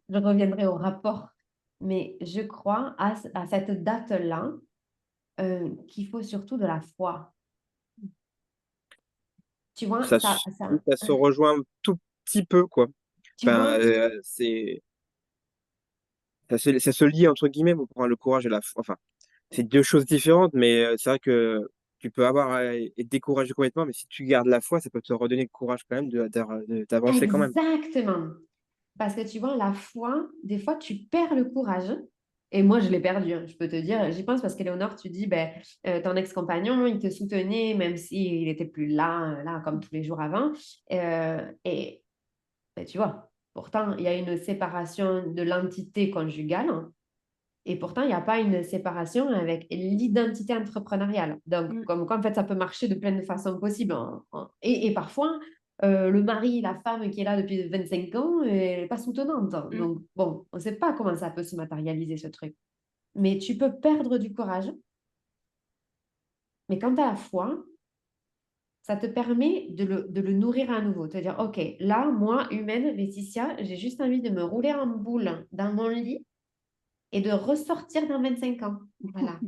Je reviendrai au rapport, mais je crois à cette date-là qu'il faut surtout de la foi. Tu vois, Ça, ça se rejoint un tout petit peu, quoi. tu Enfin, vois, ça se lie entre guillemets pour prendre le courage et la foi. Enfin, c'est deux choses différentes, mais c'est vrai que tu peux avoir être découragé complètement, mais si tu gardes la foi, ça peut te redonner le courage quand même d'avancer quand même. exactement. Parce que tu vois, la foi, des fois, tu perds le courage. Et moi, je l'ai perdu, hein, je peux te dire. J'y pense parce qu'Éléonore, tu dis, ben, ton ex-compagnon, il te soutenait, même s'il n'était plus là, comme tous les jours avant. Et ben, tu vois, pourtant, il y a une séparation de l'entité conjugale. Et pourtant, il n'y a pas une séparation avec l'identité entrepreneuriale. Donc, Mm. comme quoi, en fait, ça peut marcher de plein de façons possibles. Et parfois, le mari, la femme qui est là depuis 25 ans, elle n'est pas soutenante. Mm. Donc, bon, on ne sait pas comment ça peut se matérialiser, ce truc. Mais tu peux perdre du courage. Mais quand tu as la foi, ça te permet de le nourrir à nouveau. Te dire, OK, là, moi, humaine, Laetitia, j'ai juste envie de me rouler en boule dans mon lit et de ressortir dans 25 ans. Voilà.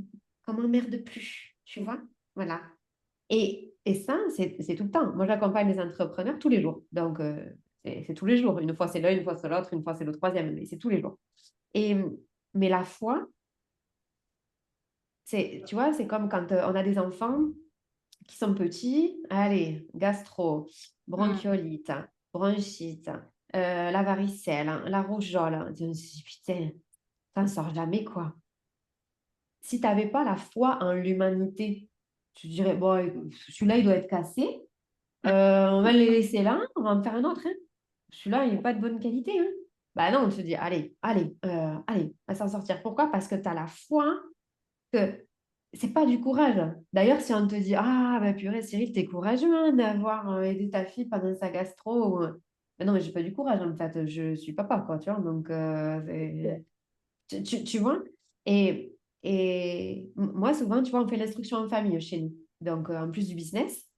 Qu'on m'emmerde plus, tu vois? Voilà. Et ça, c'est tout le temps. Moi, j'accompagne les entrepreneurs tous les jours. Donc, c'est tous les jours. Une fois, c'est l'un, une fois, c'est l'autre, une fois, c'est le troisième. Mais c'est tous les jours. Et, mais la foi, tu vois, c'est comme quand on a des enfants qui sont petits. Allez, gastro, Mm. bronchiolite, bronchite, la varicelle, la rougeole. On se dit, putain, ça ne sort jamais, quoi. Si tu n'avais pas la foi en l'humanité, tu dirais, bon, celui-là, il doit être cassé. On va le laisser là, on va en faire un autre, hein. Celui-là, il n'est pas de bonne qualité, hein. Bah non, on se dit, allez, on va s'en sortir. Pourquoi? Parce que tu as la foi que c'est pas du courage. D'ailleurs, si on te dit, ah, bah purée, Cyril, t'es courageux hein, d'avoir aidé ta fille pendant sa gastro. Mais non, mais j'ai pas du courage, en fait. Je suis papa, quoi, tu vois. Donc, tu vois? Et moi, souvent, tu vois, on fait l'instruction en famille chez nous. Donc, en plus du business,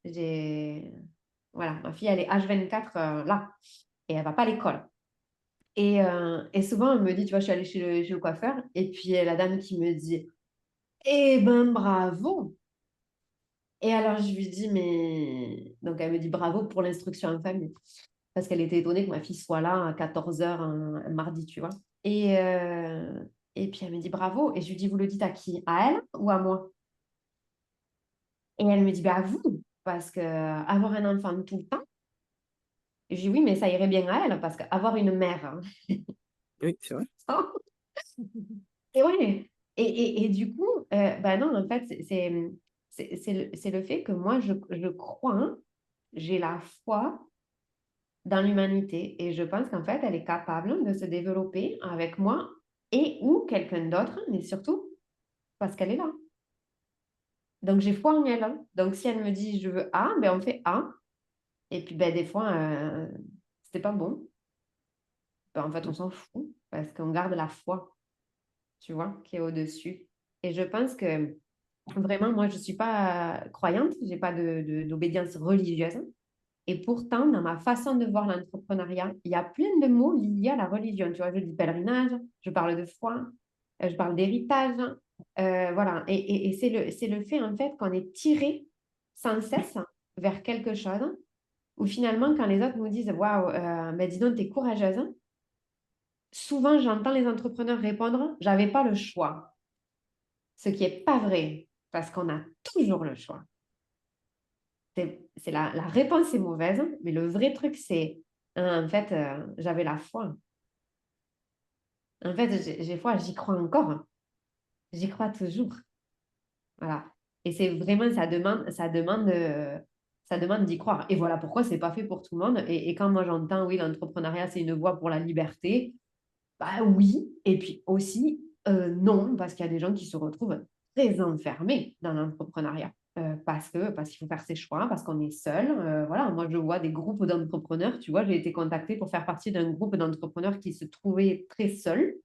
voilà, ma fille, elle est H24 là, et elle va pas à l'école. Et souvent, elle me dit, tu vois, je suis allée chez le coiffeur, et puis la dame qui me dit, eh ben, bravo! Et alors, je lui dis, mais... Donc, elle me dit bravo pour l'instruction en famille, parce qu'elle était étonnée que ma fille soit là à 14h un mardi, tu vois. Et puis, elle me dit bravo. Et je lui dis, vous le dites à qui? À elle ou à moi? Et elle me dit, bah, à vous, parce que avoir un enfant tout le temps, je dis, oui, mais ça irait bien à elle, parce qu'avoir une mère, hein. Oui, c'est vrai. Et ouais. Et du coup, bah non, en fait, c'est le fait que moi, je crois, hein, j'ai la foi dans l'humanité. Et je pense qu'en fait, elle est capable de se développer avec moi et ou quelqu'un d'autre, mais surtout parce qu'elle est là. Donc, j'ai foi en elle, hein. Donc, si elle me dit je veux A, ben, on fait A. Et puis, ben, des fois, c'était pas bon. Ben, en fait, on s'en fout parce qu'on garde la foi, tu vois, qui est au-dessus. Et je pense que vraiment, moi, je ne suis pas croyante, je n'ai pas d'obédience religieuse. Et pourtant, dans ma façon de voir l'entrepreneuriat, il y a plein de mots liés à la religion. Tu vois, je dis pèlerinage, je parle de foi, je parle d'héritage. Voilà. Et c'est le fait, en fait, qu'on est tiré sans cesse vers quelque chose où finalement, quand les autres nous disent waouh, mais dis donc, tu es courageuse, souvent, j'entends les entrepreneurs répondre j'avais pas le choix. Ce qui n'est pas vrai, parce qu'on a toujours le choix. La réponse est mauvaise, mais le vrai truc, c'est, en fait, j'avais la foi. En fait, j'ai foi, j'y crois encore. J'y crois toujours. Voilà. Et c'est vraiment, ça demande d'y croire. Et voilà pourquoi c'est pas fait pour tout le monde. Et quand moi j'entends, oui, l'entrepreneuriat, c'est une voie pour la liberté, bah oui. Et puis aussi, non, parce qu'il y a des gens qui se retrouvent très enfermés dans l'entrepreneuriat. Parce qu'il faut faire ses choix, parce qu'on est seul. Voilà, moi, je vois des groupes d'entrepreneurs. Tu vois, j'ai été contactée pour faire partie d'un groupe d'entrepreneurs qui se trouvait très seul.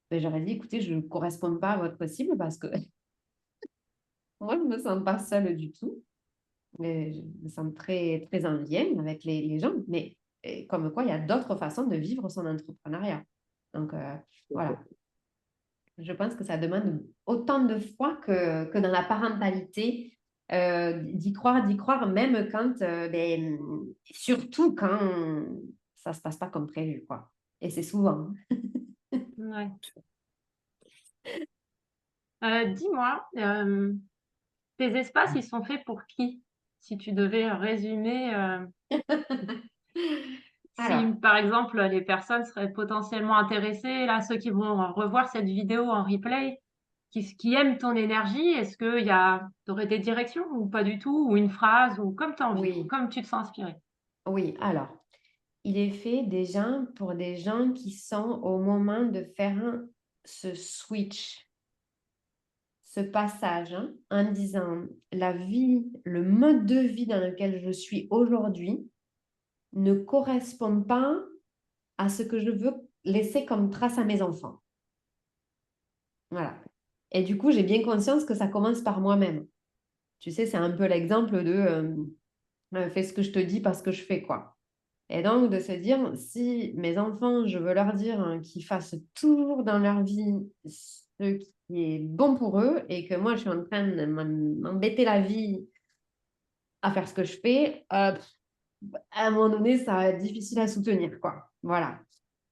Et j'aurais dit, écoutez, je ne corresponds pas à votre cible parce que moi, je ne me sens pas seule du tout. Mais je me sens très, très en lien avec les gens. Mais comme quoi, il y a d'autres façons de vivre son entrepreneuriat. Donc, voilà. Je pense que ça demande autant de foi que dans la parentalité. d'y croire, même quand, surtout quand ça se passe pas comme prévu, quoi. Et c'est souvent. Ouais. Dis-moi, tes espaces, ils sont faits pour qui? Si tu devais résumer, si Alors, par exemple les personnes seraient potentiellement intéressées, là, ceux qui vont revoir cette vidéo en replay, qui aiment ton énergie, est-ce que tu aurais des directions ou pas du tout, ou une phrase, ou comme tu as envie, oui, comme tu te sens inspiré? oui. Alors, il est fait déjà pour des gens qui sont au moment de faire ce switch, ce passage, hein, en disant la vie, le mode de vie dans lequel je suis aujourd'hui ne correspond pas à ce que je veux laisser comme trace à mes enfants. Voilà. Et du coup, j'ai bien conscience que ça commence par moi-même. Tu sais, c'est un peu l'exemple de fais ce que je te dis parce que je fais quoi. Et donc, de se dire, si mes enfants, je veux leur dire qu'ils fassent toujours dans leur vie ce qui est bon pour eux et que moi, je suis en train de m'embêter la vie à faire ce que je fais, à un moment donné, ça va être difficile à soutenir, quoi. Voilà.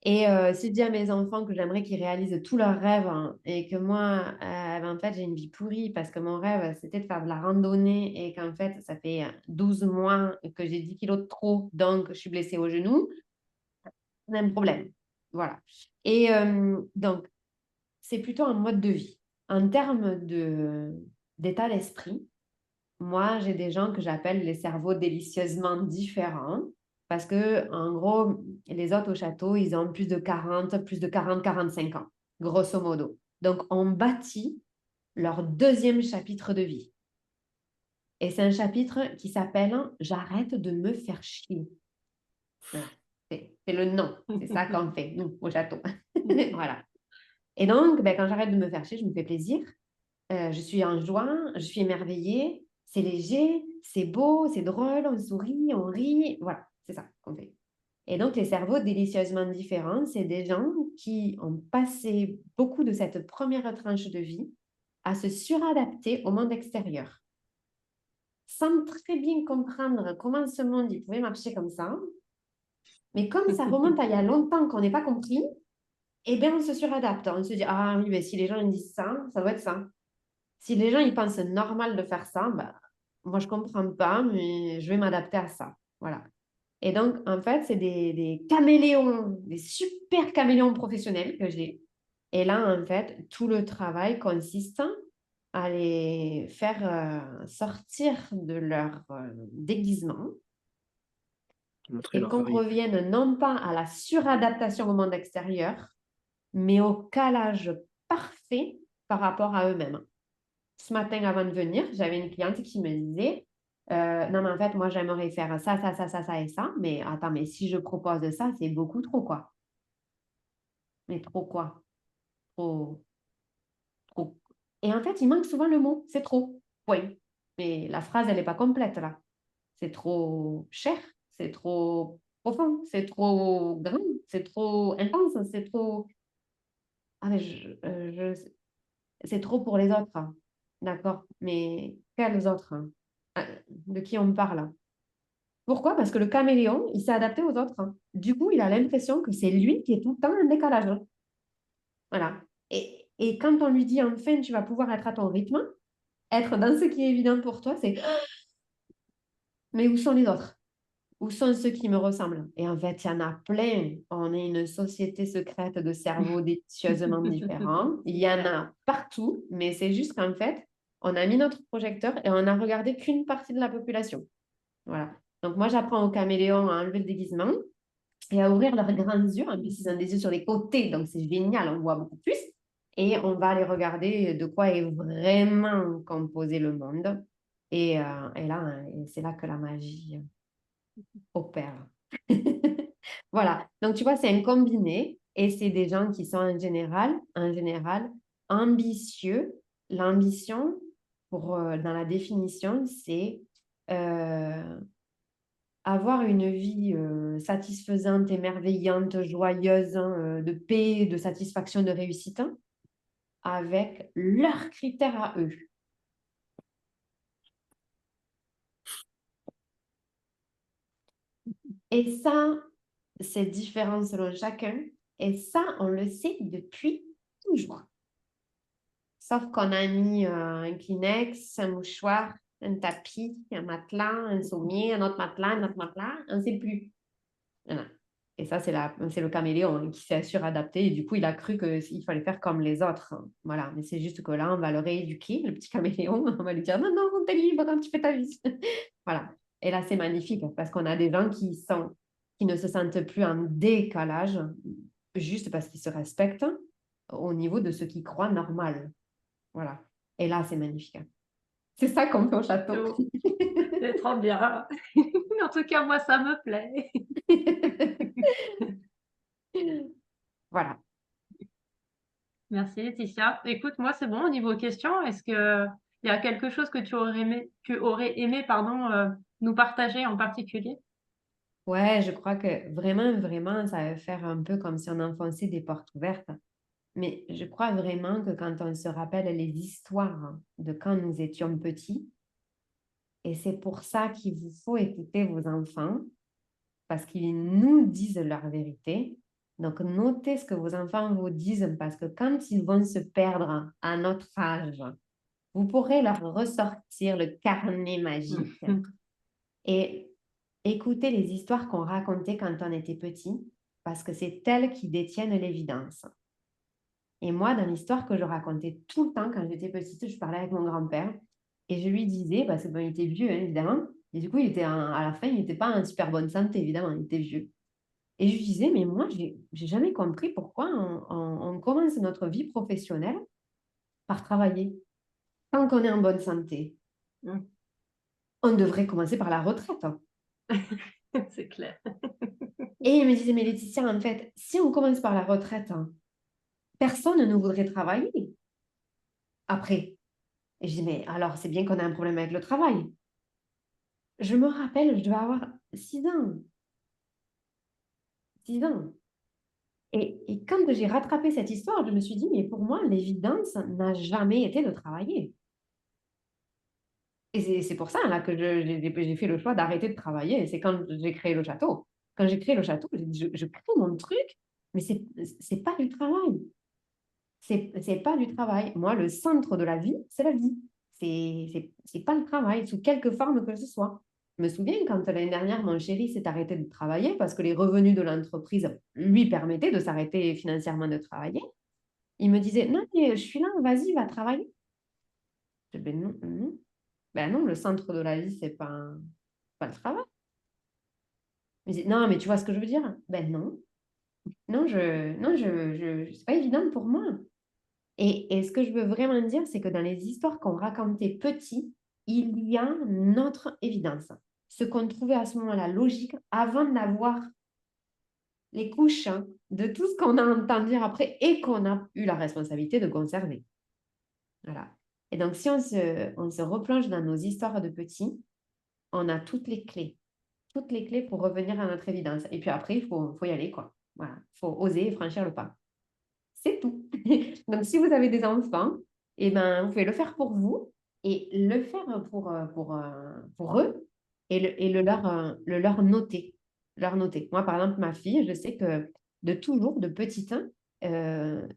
Et si je dis à mes enfants que j'aimerais qu'ils réalisent tous leurs rêves et que moi, en fait, j'ai une vie pourrie parce que mon rêve, c'était de faire de la randonnée et qu'en fait, ça fait 12 mois que j'ai 10 kilos de trop, donc je suis blessée au genou, même problème. Voilà. Et donc, c'est plutôt un mode de vie. En termes d'état d'esprit, moi, j'ai des gens que j'appelle les cerveaux délicieusement différents parce que, en gros, les autres au château, ils ont plus de 45 ans, grosso modo. Donc, on bâtit leur deuxième chapitre de vie. Et c'est un chapitre qui s'appelle J'arrête de me faire chier. Voilà. C'est le nom. C'est ça qu'on fait, nous, au château. Voilà. Et donc, quand j'arrête de me faire chier, je me fais plaisir. Je suis en joie, je suis émerveillée, c'est léger, c'est beau, c'est drôle, on sourit, on rit. Voilà, c'est ça qu'on fait. Et donc, les cerveaux délicieusement différents, c'est des gens qui ont passé beaucoup de cette première tranche de vie à se suradapter au monde extérieur, sans très bien comprendre comment ce monde il pouvait marcher comme ça. Mais comme ça remonte à il y a longtemps qu'on n'ait pas compris, eh bien, on se suradapte. On se dit, ah oui, mais si les gens ils disent ça, ça doit être ça. Si les gens ils pensent normal de faire ça, bah, moi je comprends pas, mais je vais m'adapter à ça. Voilà. Et donc, en fait, c'est des caméléons, des super caméléons professionnels que j'ai. Et là, en fait, tout le travail consiste à les faire sortir de leur déguisement Montrer et leur qu'on variété. revienne non pas à la suradaptation au monde extérieur, mais au calage parfait par rapport à eux-mêmes. Ce matin, avant de venir, j'avais une cliente qui me disait non, mais en fait, moi, j'aimerais faire ça, ça, ça, ça, ça et ça. Mais attends, mais si je propose ça, c'est beaucoup trop, quoi. Mais trop quoi? Trop, trop. Et en fait, il manque souvent le mot c'est trop. Point. Mais la phrase, elle n'est pas complète, là. C'est trop cher, c'est trop profond, c'est trop grand, c'est trop intense, c'est trop. Ah, mais c'est trop pour les autres, hein. D'accord. Mais quels autres, hein? De qui on parle, hein? Pourquoi? Parce que le caméléon, il s'est adapté aux autres, hein. Du coup, il a l'impression que c'est lui qui est tout le temps en décalage, hein. Voilà. Et quand on lui dit enfin, tu vas pouvoir être à ton rythme, être dans ce qui est évident pour toi, c'est mais où sont les autres? Où sont ceux qui me ressemblent? Et en fait, il y en a plein. On est une société secrète de cerveaux délicieusement différents. Il y en a partout, mais c'est juste qu'en fait, on a mis notre projecteur et on n'a regardé qu'une partie de la population. Voilà. Donc, moi, j'apprends aux caméléons à enlever le déguisement et à ouvrir leurs grands yeux. En plus, ils ont des yeux sur les côtés, donc c'est génial, on voit beaucoup plus. Et on va aller regarder de quoi est vraiment composé le monde. Et là, c'est là que la magie opère. Voilà. Donc, tu vois, c'est un combiné et c'est des gens qui sont en général, ambitieux. L'ambition, dans la définition, c'est euh, avoir une vie satisfaisante, émerveillante, joyeuse, hein, de paix, de satisfaction, de réussite, hein, avec leurs critères à eux. Et ça, c'est différent selon chacun. Et ça, on le sait depuis toujours. Sauf qu'on a mis un Kleenex, un mouchoir, un tapis, un matelas, un sommier, un autre matelas, un autre matelas, on ne sait plus. Voilà. Et ça, c'est le caméléon qui s'est suradapté. Et du coup, il a cru qu'il fallait faire comme les autres. Voilà. Mais c'est juste que là, on va le rééduquer, le petit caméléon. On va lui dire, non, non, t'es libre, tu fais ta vie. Voilà. Et là, c'est magnifique parce qu'on a des gens qui ne se sentent plus en décalage juste parce qu'ils se respectent au niveau de ce qu'ils croient normal. Voilà. Et là, c'est magnifique. C'est ça qu'on fait au château. Oh, c'est trop bien. En tout cas, moi, ça me plaît. Voilà. Merci Laetitia. Écoute, moi, c'est bon au niveau questions. Est-ce que il y a quelque chose que aurais aimé, pardon, nous partager en particulier? Ouais, je crois que vraiment, vraiment, ça va faire un peu comme si on enfonçait des portes ouvertes. Mais je crois vraiment que quand on se rappelle les histoires de quand nous étions petits, et c'est pour ça qu'il vous faut écouter vos enfants, parce qu'ils nous disent leur vérité. Donc, notez ce que vos enfants vous disent, parce que quand ils vont se perdre à notre âge, vous pourrez leur ressortir le carnet magique et écouter les histoires qu'on racontait quand on était petit, parce que c'est elles qui détiennent l'évidence. Et moi, dans l'histoire que je racontais tout le temps quand j'étais petite, je parlais avec mon grand-père et je lui disais, parce que bon, il était vieux, hein, évidemment, et du coup, à la fin, il n'était pas en super bonne santé, évidemment, il était vieux. Et je lui disais, mais moi, j'ai jamais compris pourquoi on commence notre vie professionnelle par travailler. Tant qu'on est en bonne santé, on devrait commencer par la retraite. C'est clair. Et il me disait, mais Laetitia, en fait, si on commence par la retraite, personne ne voudrait travailler après. Et je dis, mais alors, c'est bien qu'on a un problème avec le travail. Je me rappelle, je devais avoir 6 ans. 6 ans. Et quand j'ai rattrapé cette histoire, je me suis dit, mais pour moi, l'évidence n'a jamais été de travailler. Et c'est pour ça là, que j'ai fait le choix d'arrêter de travailler. C'est quand j'ai créé le château. Quand j'ai créé le château, j'ai dit, je crée mon truc, mais c'est pas du travail. C'est pas du travail. Moi, le centre de la vie, c'est la vie. C'est pas le travail, sous quelque forme que ce soit. Je me souviens quand l'année dernière, mon chéri s'est arrêté de travailler parce que les revenus de l'entreprise lui permettaient de s'arrêter financièrement de travailler. Il me disait, non, mais je suis là, vas-y, va travailler. Je dis, ben non, non. Ben non, le centre de la vie, pas le travail. Il me dit, non, mais tu vois ce que je veux dire? Ben non. Non, c'est pas évident pour moi. Et ce que je veux vraiment dire, c'est que dans les histoires qu'on racontait petits, il y a notre évidence. Ce qu'on trouvait à ce moment-là logique avant d'avoir les couches de tout ce qu'on a entendu après et qu'on a eu la responsabilité de conserver. Voilà. Et donc, si on se replonge dans nos histoires de petits, on a toutes les clés. Toutes les clés pour revenir à notre évidence. Et puis après, faut y aller, quoi. Voilà. Il faut oser et franchir le pas. C'est tout. Donc, si vous avez des enfants, eh ben, vous pouvez le faire pour vous et le faire pour eux et le leur noter. Leur noter. Moi, par exemple, ma fille, je sais que de toujours, de petite,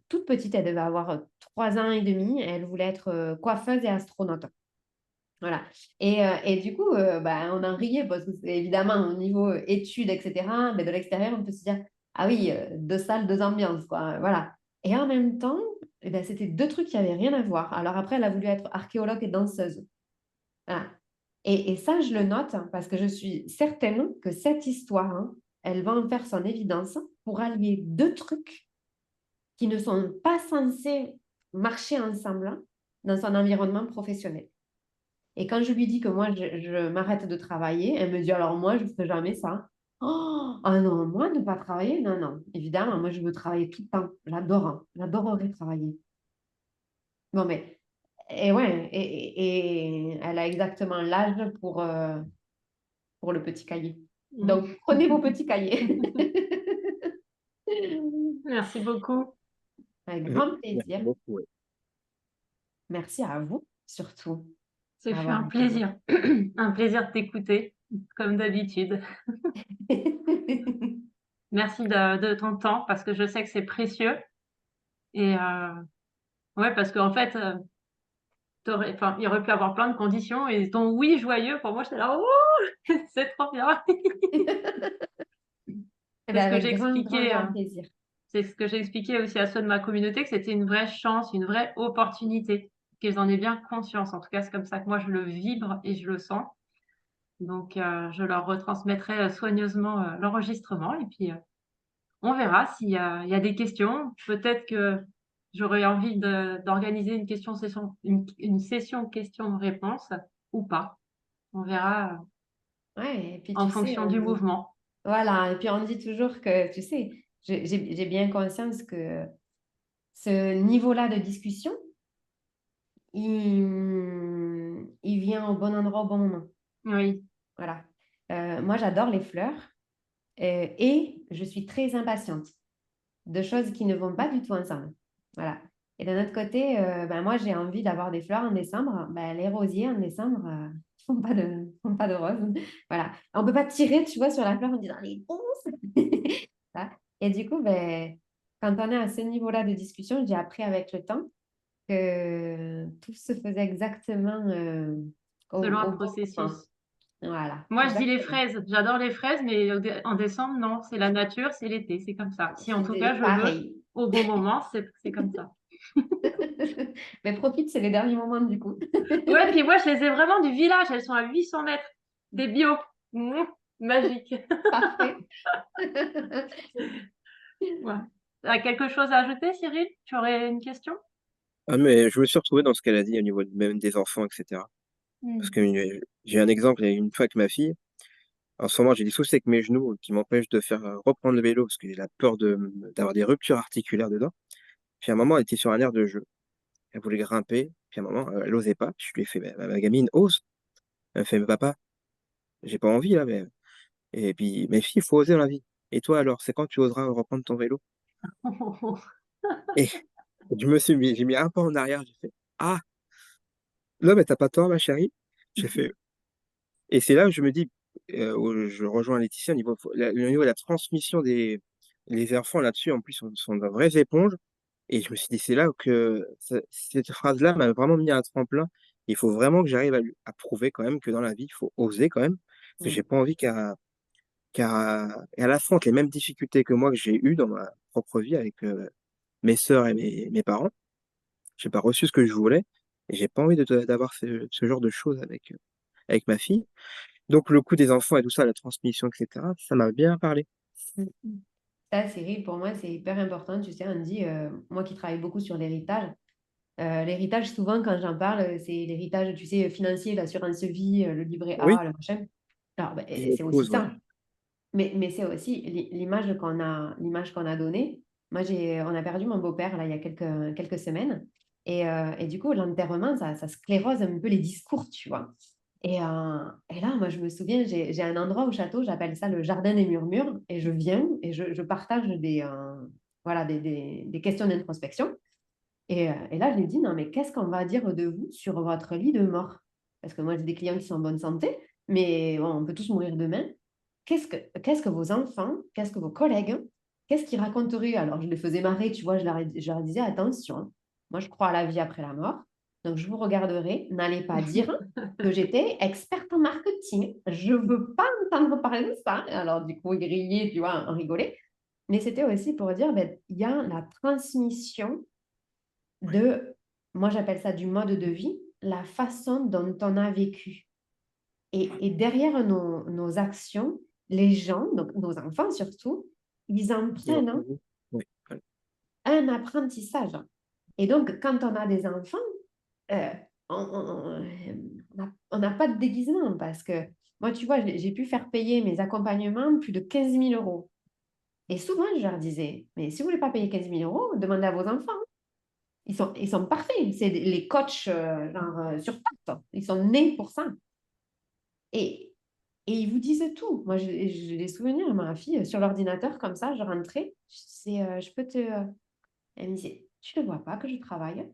toute petite, elle devait avoir 3 ans et demi, elle voulait être coiffeuse et astronaute. Voilà. Et du coup, bah, on en riait parce que c'est évidemment au niveau études, etc. Mais de l'extérieur, on peut se dire, ah oui, 2 salles, 2 ambiances, quoi. Voilà. Et en même temps, eh ben, c'était 2 trucs qui n'avaient rien à voir. Alors après, elle a voulu être archéologue et danseuse. Voilà. Et ça, je le note parce que je suis certaine que cette histoire, elle va en faire son évidence pour allier 2 trucs qui ne sont pas censés marcher ensemble dans son environnement professionnel. Et quand je lui dis que moi, je m'arrête de travailler, elle me dit, alors moi, je ne ferai jamais ça. Oh, ah non, moi, ne pas travailler, non, non. Évidemment, moi, je veux travailler tout le temps. J'adore, j'adorerais travailler. Bon, mais, et ouais, et elle a exactement l'âge pour le petit cahier. Donc, prenez vos petits cahiers. Merci beaucoup. Avec grand Merci plaisir. beaucoup. Ouais. Merci à vous, surtout, C'est fait d'avoir un été là. plaisir. Un plaisir de t'écouter, comme d'habitude. Merci de ton temps parce que je sais que c'est précieux. Et ouais, parce qu'en fait, enfin, il aurait pu avoir plein de conditions et ton oui joyeux, pour moi, j'étais là, oh, c'est trop bien. Eh C'est ben, ce que avec j'ai grand, grand, expliqué. grand plaisir. C'est ce que j'ai expliqué aussi à ceux de ma communauté, que c'était une vraie chance, une vraie opportunité, qu'ils en aient bien conscience. En tout cas, c'est comme ça que moi, je le vibre et je le sens. Donc, je leur retransmettrai soigneusement l'enregistrement et puis on verra il y a des questions. Peut-être que j'aurais envie d'organiser une session questions-réponses ou pas. On verra Ouais, et puis en tu sais, fonction du mouvement. voilà, et puis on dit toujours que, tu sais, j'ai bien conscience que ce niveau-là de discussion, il vient au bon endroit au bon moment. Oui, Voilà. Moi, j'adore les fleurs et je suis très impatiente de choses qui ne vont pas du tout ensemble. Voilà. Et d'un autre côté, ben, moi, j'ai envie d'avoir des fleurs en décembre. Ben, les rosiers en décembre font pas de roses. Voilà. On ne peut pas tirer, tu vois, sur la fleur en disant les roses. Voilà. Et du coup, ben, quand on est à ce niveau-là de discussion, j'ai appris avec le temps que tout se faisait exactement selon un au bon moment. processus. Voilà, Moi, je dis les exactement. fraises. J'adore les fraises, mais en décembre, non. C'est la nature, c'est l'été, c'est comme ça. Si en tout cas, je veux, Pareil. au bon moment, c'est comme ça. Mais profite, c'est les derniers moments du coup. Ouais, puis moi, je les ai vraiment du village. Elles sont à 800 mètres. Des bio. Magique. Parfait. Ouais. T'as quelque chose à ajouter, Cyril? Tu aurais une question? Ah, mais je me suis retrouvé dans ce qu'elle a dit au niveau même des enfants, etc. Parce Hmm. que j'ai un exemple, il y a une fois avec ma fille, en ce moment j'ai des soucis avec mes genoux qui m'empêchent de faire reprendre le vélo parce que j'ai la peur d'avoir des ruptures articulaires dedans. Puis à un moment, elle était sur un air de jeu. Elle voulait grimper, puis à un moment, elle osait pas. Je lui ai fait, ma gamine, ose. Elle me fait, mais papa, j'ai pas envie là. Mais... Et puis, mais si, il faut oser dans la vie. Et toi alors, c'est quand tu oseras reprendre ton vélo? Et j'ai mis un pas en arrière, j'ai fait, ah, non, mais t'as pas tort, ma chérie. J'ai fait, et c'est là où je me dis, où je rejoins Laetitia, au niveau de la transmission les enfants là-dessus, en plus, sont de vraies éponges. Et je me suis dit, c'est là que cette phrase-là m'a vraiment mis un tremplin. Il faut vraiment que j'arrive à prouver quand même que dans la vie, il faut oser quand même. Parce que j'ai Mm. pas envie qu'elle affronte les mêmes difficultés que moi que j'ai eues dans ma propre vie avec mes sœurs et mes parents. J'ai pas reçu ce que je voulais. Et j'ai pas envie d'avoir ce genre de choses avec ma fille. Donc le coup des enfants et tout ça, la transmission, etc., ça m'a bien parlé. Mm. Ça, Cyril, pour moi, c'est hyper important. Tu sais, on dit, moi qui travaille beaucoup sur l'héritage, souvent, quand j'en parle, c'est l'héritage, tu sais, financier, l'assurance vie, le livret Oui, A, le machin. Alors, ben, je c'est aussi m'oppose, ouais. ça. Mais c'est aussi l'image qu'on a donnée. Moi, on a perdu mon beau-père là, il y a quelques semaines. Et du coup, l'enterrement, ça sclérose un peu les discours, tu vois. Et là, moi, je me souviens, j'ai un endroit au château, j'appelle ça le jardin des murmures. Et je viens et je partage voilà, des questions d'introspection. Et là, je lui dis, non, mais qu'est-ce qu'on va dire de vous sur votre lit de mort? Parce que moi, j'ai des clients qui sont en bonne santé, mais bon, on peut tous mourir demain. Qu'est-ce que vos enfants, qu'est-ce que vos collègues, qu'est-ce qu'ils raconteraient? Alors, je les faisais marrer, tu vois, je leur disais, attention, moi, je crois à la vie après la mort. Donc, je vous regarderai. N'allez pas dire que j'étais experte en marketing. Je ne veux pas entendre parler de ça. Alors, du coup, ils riaient, tu vois, on rigolait. Mais c'était aussi pour dire, ben, il y a la transmission de, moi j'appelle ça du mode de vie, la façon dont on a vécu. Et derrière nos actions, les gens, donc nos enfants surtout, ils en Ils ont prennent envie. Oui, voilà. un apprentissage. Et donc, quand on a des enfants, euh, on n'a pas de déguisement parce que moi, tu vois, j'ai pu faire payer mes accompagnements plus de 15 000 euros. Et souvent, je leur disais, mais si vous ne voulez pas payer 15 000 euros, demandez à vos enfants. Ils sont parfaits. C'est les coachs genre, sur pattes. Ils sont nés pour ça. Et, et ils vous disent tout. Moi, j'ai des souvenirs. Ma fille, sur l'ordinateur, comme ça, je rentrais. Je disais, je peux te... Elle me disait, tu ne vois pas que je travaille?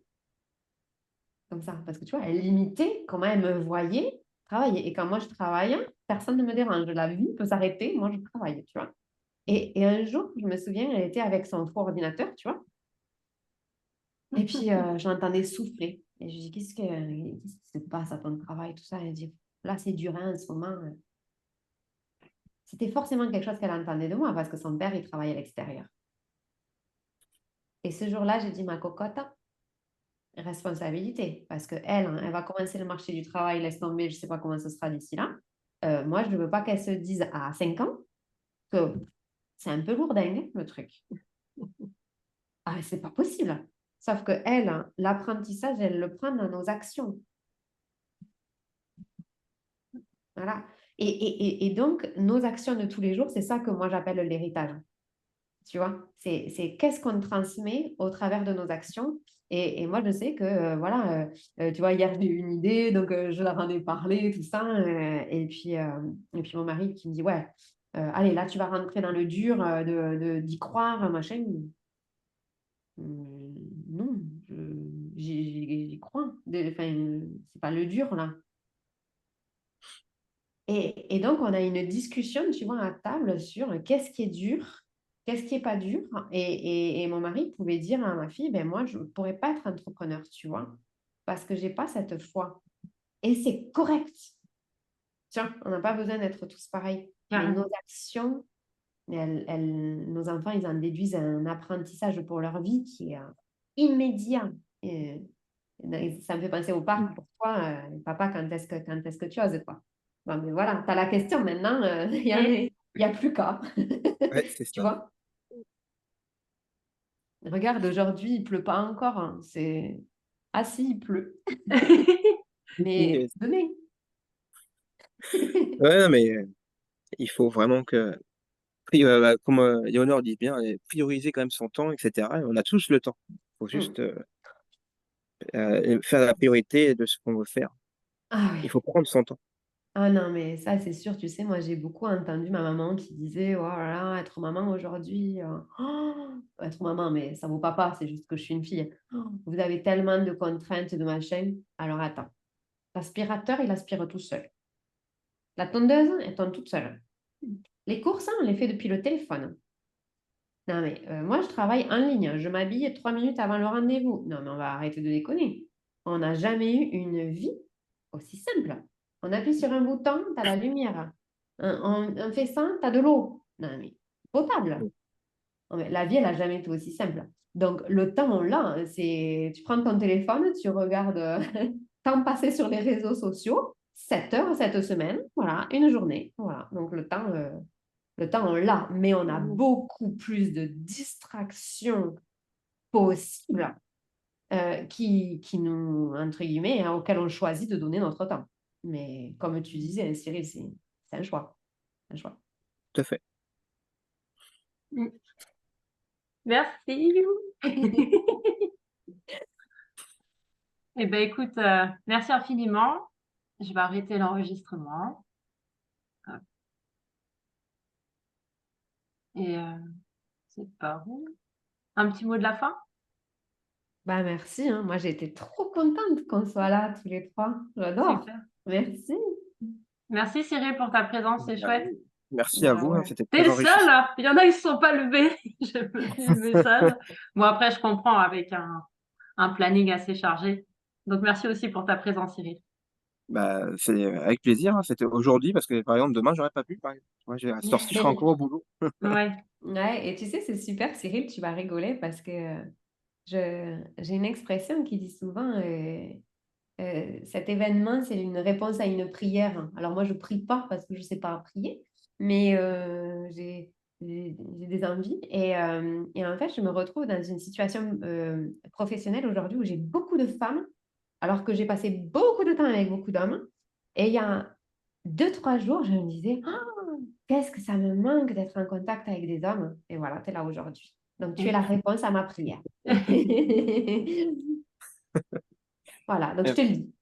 Comme ça. Parce que tu vois, elle limitait comment elle me voyait travailler. Et quand moi, je travaille, personne ne me dérange. La vie peut s'arrêter. Moi, je travaille, tu vois. Et un jour, je me souviens, elle était avec son faux ordinateur, tu vois. Et puis, je l'entendais souffler. Et je lui dis, qu'est-ce qui se passe à ton travail, tout ça? Elle dit, là, c'est dur hein, en ce moment. C'était forcément quelque chose qu'elle entendait de moi parce que son père, il travaille à l'extérieur. Et ce jour-là, j'ai dit, ma cocotte, responsabilité. Parce qu'elle, hein, elle va commencer le marché du travail, laisse tomber, je ne sais pas comment ce sera d'ici là. Moi, je ne veux pas qu'elle se dise à 5 ans que c'est un peu lourdingue, le truc. Ah, c'est pas possible. Sauf que elle, hein, l'apprentissage, elle le prend dans nos actions. Voilà. Et donc, nos actions de tous les jours, c'est ça que moi j'appelle l'héritage. Tu vois, c'est qu'est-ce qu'on transmet au travers de nos actions. Et moi, je sais que, voilà, tu vois, hier, j'ai eu une idée, donc je leur en ai parlé, tout ça. Et puis, mon mari qui me dit, ouais, allez, là, tu vas rentrer dans le dur d'y croire, machin. Non, j'y crois. Enfin, c'est pas le dur, là. Et donc, on a une discussion, tu vois, à table sur qu'est-ce qui est dur, qu'est-ce qui n'est pas dur. Et mon mari pouvait dire à ma fille, ben moi, je ne pourrais pas être entrepreneur, tu vois, parce que je n'ai pas cette foi. Et c'est correct. Tiens, on n'a pas besoin d'être tous pareils. Mais nos Carrément. actions, nos enfants, ils en déduisent un apprentissage pour leur vie qui est immédiat. Et, ça me fait penser au parc pour toi, papa, quand est-ce que tu oses, quoi. Bon, mais voilà, tu as la question maintenant, il n'y a, Mm. y a plus qu'à. Ouais, c'est Tu ça. vois? Regarde, aujourd'hui, il pleut pas encore, hein. C'est... Ah si, il pleut. Oui, Mais demain. ouais, non, mais il faut vraiment que, comme Léonore dit bien, prioriser quand même son temps, etc. Et on a tous le temps. Il faut juste Hmm. faire la priorité de ce qu'on veut faire. Ah Il oui. faut prendre son temps. Ah non, mais ça, c'est sûr, tu sais, moi, j'ai beaucoup entendu ma maman qui disait, oh là là, être maman aujourd'hui, être maman, mais ça vaut pas, c'est juste que je suis une fille. Oh, vous avez tellement de contraintes de machin. Alors attends, l'aspirateur, il aspire tout seul. La tondeuse, elle tonde toute seule. Les courses, hein, on les fait depuis le téléphone. Non, mais moi, je travaille en ligne. Je m'habille 3 minutes avant le rendez-vous. Non, mais on va arrêter de déconner. On n'a jamais eu une vie aussi simple. On appuie sur un bouton, tu as la lumière. On fait ça, tu as de l'eau. Non, mais potable. Non, mais la vie, elle n'a jamais été aussi simple. Donc, le temps, on l'a. Hein. Tu prends ton téléphone, tu regardes temps passé sur les réseaux sociaux, 7 heures cette semaine, voilà, une journée. Voilà. Donc, le temps, on l'a, mais on a beaucoup plus de distractions possibles qui nous, entre guillemets, hein, auxquelles on choisit de donner notre temps. Mais comme tu disais, Cyril, c'est un choix. Un choix. Tout à fait. Mm. Merci. Eh bien, écoute, merci infiniment. Je vais arrêter l'enregistrement. Hop. Et c'est par où? Un petit mot de la fin? Bah, merci. Hein. Moi, j'ai été trop contente qu'on soit là tous les trois. J'adore. Super. Merci. Merci Cyril pour ta présence, c'est Bah, chouette. merci à Bah vous, hein, ouais. c'était T'es très le seul, enrichissant. hein. Il y en a qui ne se sont pas levés. Je me fais le message. Bon, après, je comprends avec un planning assez chargé. Donc, merci aussi pour ta présence, Cyril. Bah, c'est avec plaisir, hein, c'était aujourd'hui parce que par exemple demain j'aurais pas pu par exemple. Moi à cette heure-ci je serai encore au boulot. Ouais. Ouais, et tu sais, c'est super, Cyril, tu vas rigoler parce que j'ai une expression qui dit souvent cet événement, c'est une réponse à une prière. Alors moi, je prie pas parce que je sais pas prier, mais j'ai des envies. Et en fait, je me retrouve dans une situation professionnelle aujourd'hui où j'ai beaucoup de femmes, alors que j'ai passé beaucoup de temps avec beaucoup d'hommes. Et il y a 2, 3 jours, je me disais, qu'est-ce que ça me manque d'être en contact avec des hommes. Et voilà, tu es là aujourd'hui. Donc, tu es la réponse à ma prière. Voilà, donc je te le dis.